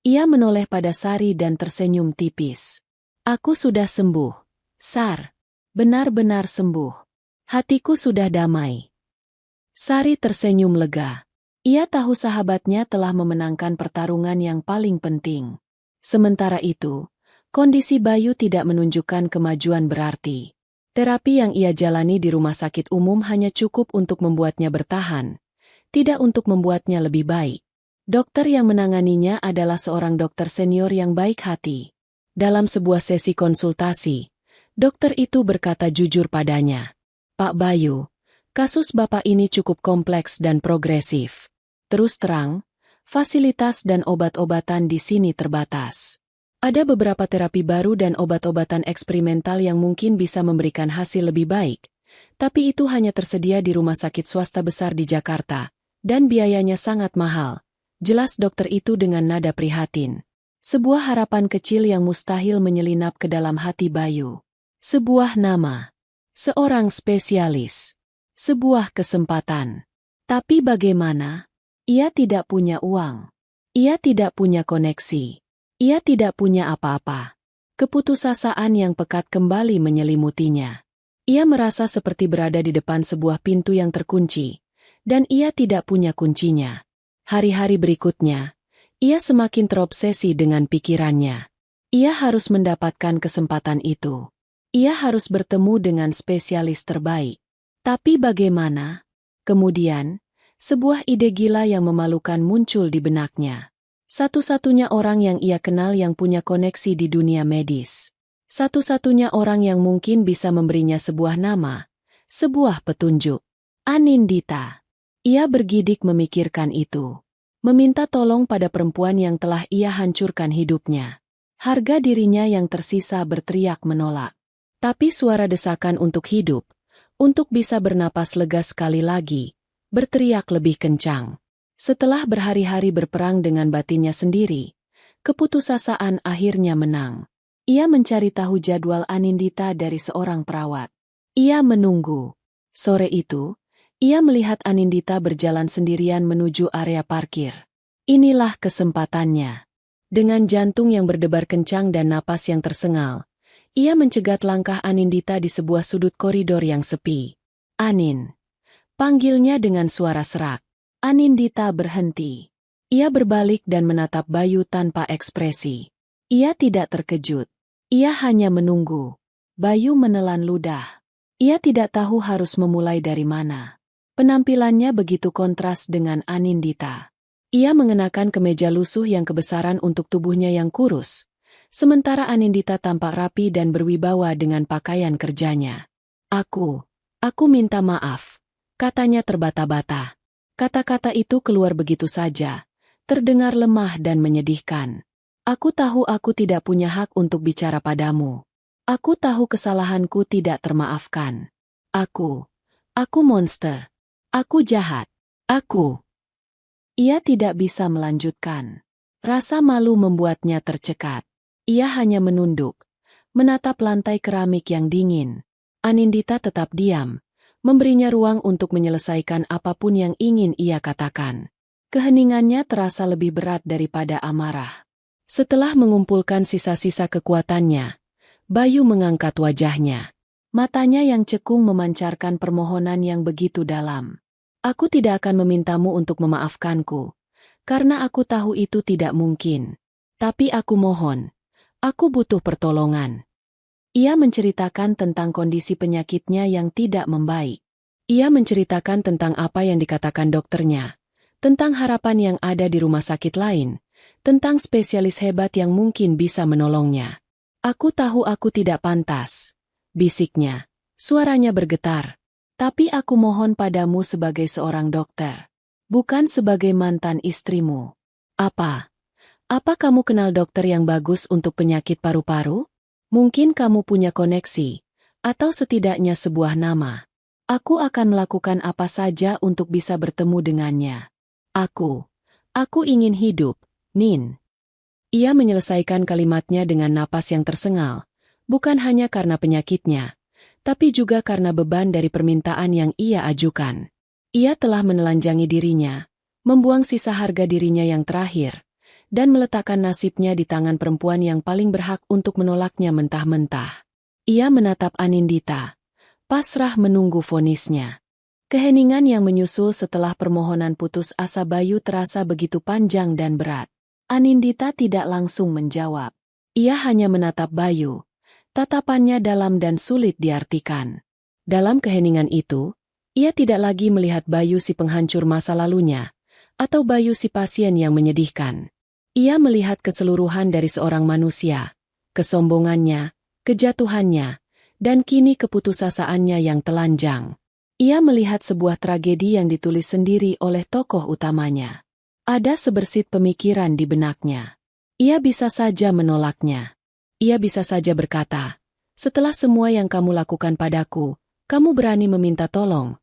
Ia menoleh pada Sari dan tersenyum tipis. "Aku sudah sembuh, Sar. Benar-benar sembuh. Hatiku sudah damai." Sari tersenyum lega. Ia tahu sahabatnya telah memenangkan pertarungan yang paling penting. Sementara itu, kondisi Bayu tidak menunjukkan kemajuan berarti. Terapi yang ia jalani di rumah sakit umum hanya cukup untuk membuatnya bertahan, tidak untuk membuatnya lebih baik. Dokter yang menanganinya adalah seorang dokter senior yang baik hati. Dalam sebuah sesi konsultasi, dokter itu berkata jujur padanya, "Pak Bayu, kasus Bapak ini cukup kompleks dan progresif. Terus terang, fasilitas dan obat-obatan di sini terbatas. Ada beberapa terapi baru dan obat-obatan eksperimental yang mungkin bisa memberikan hasil lebih baik, tapi itu hanya tersedia di rumah sakit swasta besar di Jakarta, dan biayanya sangat mahal," jelas dokter itu dengan nada prihatin. Sebuah harapan kecil yang mustahil menyelinap ke dalam hati Bayu. Sebuah nama. Seorang spesialis. Sebuah kesempatan. Tapi bagaimana? Ia tidak punya uang. Ia tidak punya koneksi. Ia tidak punya apa-apa. Keputusasaan yang pekat kembali menyelimutinya. Ia merasa seperti berada di depan sebuah pintu yang terkunci, dan ia tidak punya kuncinya. Hari-hari berikutnya, ia semakin terobsesi dengan pikirannya. Ia harus mendapatkan kesempatan itu. Ia harus bertemu dengan spesialis terbaik. Tapi bagaimana? Kemudian, sebuah ide gila yang memalukan muncul di benaknya. Satu-satunya orang yang ia kenal yang punya koneksi di dunia medis. Satu-satunya orang yang mungkin bisa memberinya sebuah nama, sebuah petunjuk. Anindita. Ia bergidik memikirkan itu. Meminta tolong pada perempuan yang telah ia hancurkan hidupnya. Harga dirinya yang tersisa berteriak menolak. Tapi suara desakan untuk hidup, untuk bisa bernapas lega sekali lagi, berteriak lebih kencang. Setelah berhari-hari berperang dengan batinnya sendiri, keputusasaan akhirnya menang. Ia mencari tahu jadwal Anindita dari seorang perawat. Ia menunggu. Sore itu, ia melihat Anindita berjalan sendirian menuju area parkir. Inilah kesempatannya. Dengan jantung yang berdebar kencang dan napas yang tersengal, ia mencegat langkah Anindita di sebuah sudut koridor yang sepi. "Anin." Panggilnya dengan suara serak. Anindita berhenti. Ia berbalik dan menatap Bayu tanpa ekspresi. Ia tidak terkejut. Ia hanya menunggu. Bayu menelan ludah. Ia tidak tahu harus memulai dari mana. Penampilannya begitu kontras dengan Anindita. Ia mengenakan kemeja lusuh yang kebesaran untuk tubuhnya yang kurus. Sementara Anindita tampak rapi dan berwibawa dengan pakaian kerjanya. Aku minta maaf," katanya terbata-bata. Kata-kata itu keluar begitu saja, terdengar lemah dan menyedihkan. "Aku tahu aku tidak punya hak untuk bicara padamu. Aku tahu kesalahanku tidak termaafkan. Aku monster. Aku jahat. Aku..." Ia tidak bisa melanjutkan. Rasa malu membuatnya tercekat. Ia hanya menunduk, menatap lantai keramik yang dingin. Anindita tetap diam, memberinya ruang untuk menyelesaikan apapun yang ingin ia katakan. Keheningannya terasa lebih berat daripada amarah. Setelah mengumpulkan sisa-sisa kekuatannya, Bayu mengangkat wajahnya. Matanya yang cekung memancarkan permohonan yang begitu dalam. "Aku tidak akan memintamu untuk memaafkanku, karena aku tahu itu tidak mungkin. Tapi aku mohon. Aku butuh pertolongan." Ia menceritakan tentang kondisi penyakitnya yang tidak membaik. Ia menceritakan tentang apa yang dikatakan dokternya, tentang harapan yang ada di rumah sakit lain, tentang spesialis hebat yang mungkin bisa menolongnya. "Aku tahu aku tidak pantas," bisiknya. Suaranya bergetar. "Tapi aku mohon padamu sebagai seorang dokter, bukan sebagai mantan istrimu." Apa kamu kenal dokter yang bagus untuk penyakit paru-paru? Mungkin kamu punya koneksi, atau setidaknya sebuah nama. Aku akan melakukan apa saja untuk bisa bertemu dengannya. Aku ingin hidup, Nin." Ia menyelesaikan kalimatnya dengan napas yang tersengal, bukan hanya karena penyakitnya, tapi juga karena beban dari permintaan yang ia ajukan. Ia telah menelanjangi dirinya, membuang sisa harga dirinya yang terakhir, dan meletakkan nasibnya di tangan perempuan yang paling berhak untuk menolaknya mentah-mentah. Ia menatap Anindita, pasrah menunggu vonisnya. Keheningan yang menyusul setelah permohonan putus asa Bayu terasa begitu panjang dan berat. Anindita tidak langsung menjawab. Ia hanya menatap Bayu. Tatapannya dalam dan sulit diartikan. Dalam keheningan itu, ia tidak lagi melihat Bayu si penghancur masa lalunya, atau Bayu si pasien yang menyedihkan. Ia melihat keseluruhan dari seorang manusia, kesombongannya, kejatuhannya, dan kini keputusasaannya yang telanjang. Ia melihat sebuah tragedi yang ditulis sendiri oleh tokoh utamanya. Ada sebersit pemikiran di benaknya. Ia bisa saja menolaknya. Ia bisa saja berkata, "Setelah semua yang kamu lakukan padaku, kamu berani meminta tolong."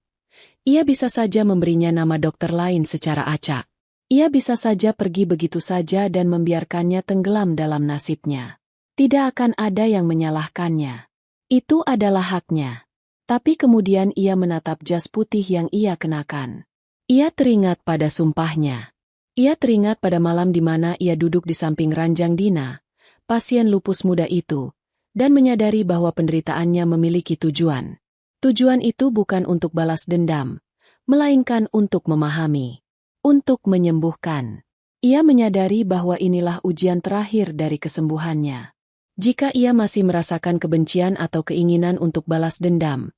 Ia bisa saja memberinya nama dokter lain secara acak. Ia bisa saja pergi begitu saja dan membiarkannya tenggelam dalam nasibnya. Tidak akan ada yang menyalahkannya. Itu adalah haknya. Tapi kemudian ia menatap jas putih yang ia kenakan. Ia teringat pada sumpahnya. Ia teringat pada malam di mana ia duduk di samping ranjang Dina, pasien lupus muda itu, dan menyadari bahwa penderitaannya memiliki tujuan. Tujuan itu bukan untuk balas dendam, melainkan untuk memahami. untuk menyembuhkan. Ia menyadari bahwa inilah ujian terakhir dari kesembuhannya. Jika ia masih merasakan kebencian atau keinginan untuk balas dendam,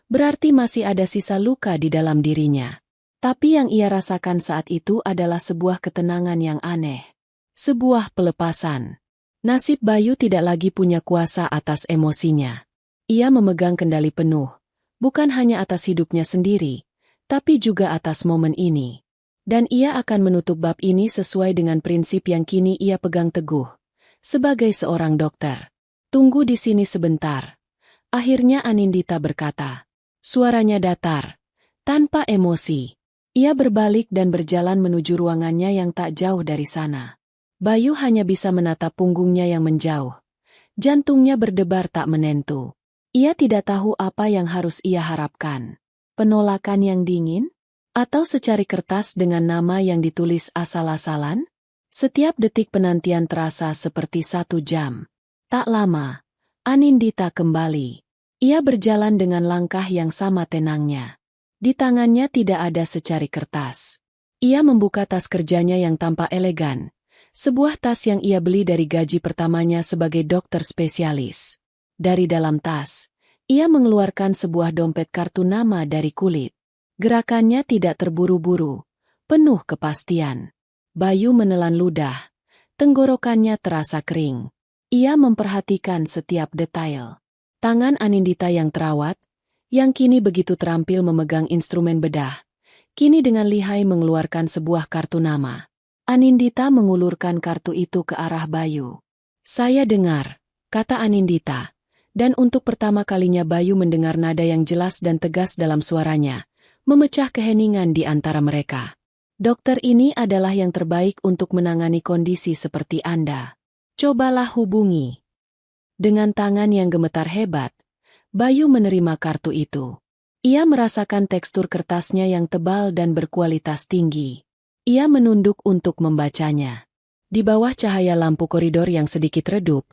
berarti masih ada sisa luka di dalam dirinya. Tapi yang ia rasakan saat itu adalah sebuah ketenangan yang aneh. Sebuah pelepasan. Nasib Bayu tidak lagi punya kuasa atas emosinya. Ia memegang kendali penuh, bukan hanya atas hidupnya sendiri, tapi juga atas momen ini. Dan ia akan menutup bab ini sesuai dengan prinsip yang kini ia pegang teguh. Sebagai seorang dokter. Tunggu di sini sebentar. Akhirnya Anindita berkata. Suaranya datar, tanpa emosi. Ia berbalik dan berjalan menuju ruangannya yang tak jauh dari sana. Bayu hanya bisa menatap punggungnya yang menjauh. Jantungnya berdebar tak menentu. Ia tidak tahu apa yang harus ia harapkan. Penolakan yang dingin? Atau secari kertas dengan nama yang ditulis asal-asalan? Setiap detik penantian terasa seperti 1 jam. Tak lama, Anindita kembali. Ia berjalan dengan langkah yang sama tenangnya. Di tangannya tidak ada secari kertas. Ia membuka tas kerjanya yang tampak elegan. Sebuah tas yang ia beli dari gaji pertamanya sebagai dokter spesialis. Dari dalam tas, ia mengeluarkan sebuah dompet kartu nama dari kulit. Gerakannya tidak terburu-buru, penuh kepastian. Bayu menelan ludah. Tenggorokannya terasa kering. Ia memperhatikan setiap detail. Tangan Anindita yang terawat, yang kini begitu terampil memegang instrumen bedah, kini dengan lihai mengeluarkan sebuah kartu nama. Anindita mengulurkan kartu itu ke arah Bayu. Saya dengar, kata Anindita, dan untuk pertama kalinya Bayu mendengar nada yang jelas dan tegas dalam suaranya, memecah keheningan di antara mereka. Dokter ini adalah yang terbaik untuk menangani kondisi seperti Anda. Cobalah hubungi. Dengan tangan yang gemetar hebat, Bayu menerima kartu itu. Ia merasakan tekstur kertasnya yang tebal dan berkualitas tinggi. Ia menunduk untuk membacanya. Di bawah cahaya lampu koridor yang sedikit redup,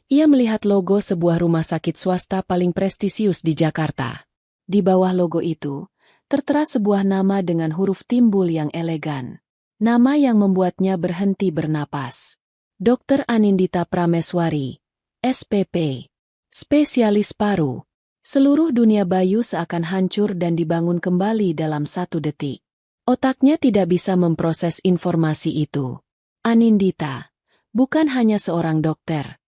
ia melihat logo sebuah rumah sakit swasta paling prestisius di Jakarta. Di bawah logo itu, tertera sebuah nama dengan huruf timbul yang elegan. Nama yang membuatnya berhenti bernapas. Dr. Anindita Prameswari, SPP. Spesialis paru. Seluruh dunia Bayu seakan hancur dan dibangun kembali dalam 1 detik. Otaknya tidak bisa memproses informasi itu. Anindita bukan hanya seorang dokter.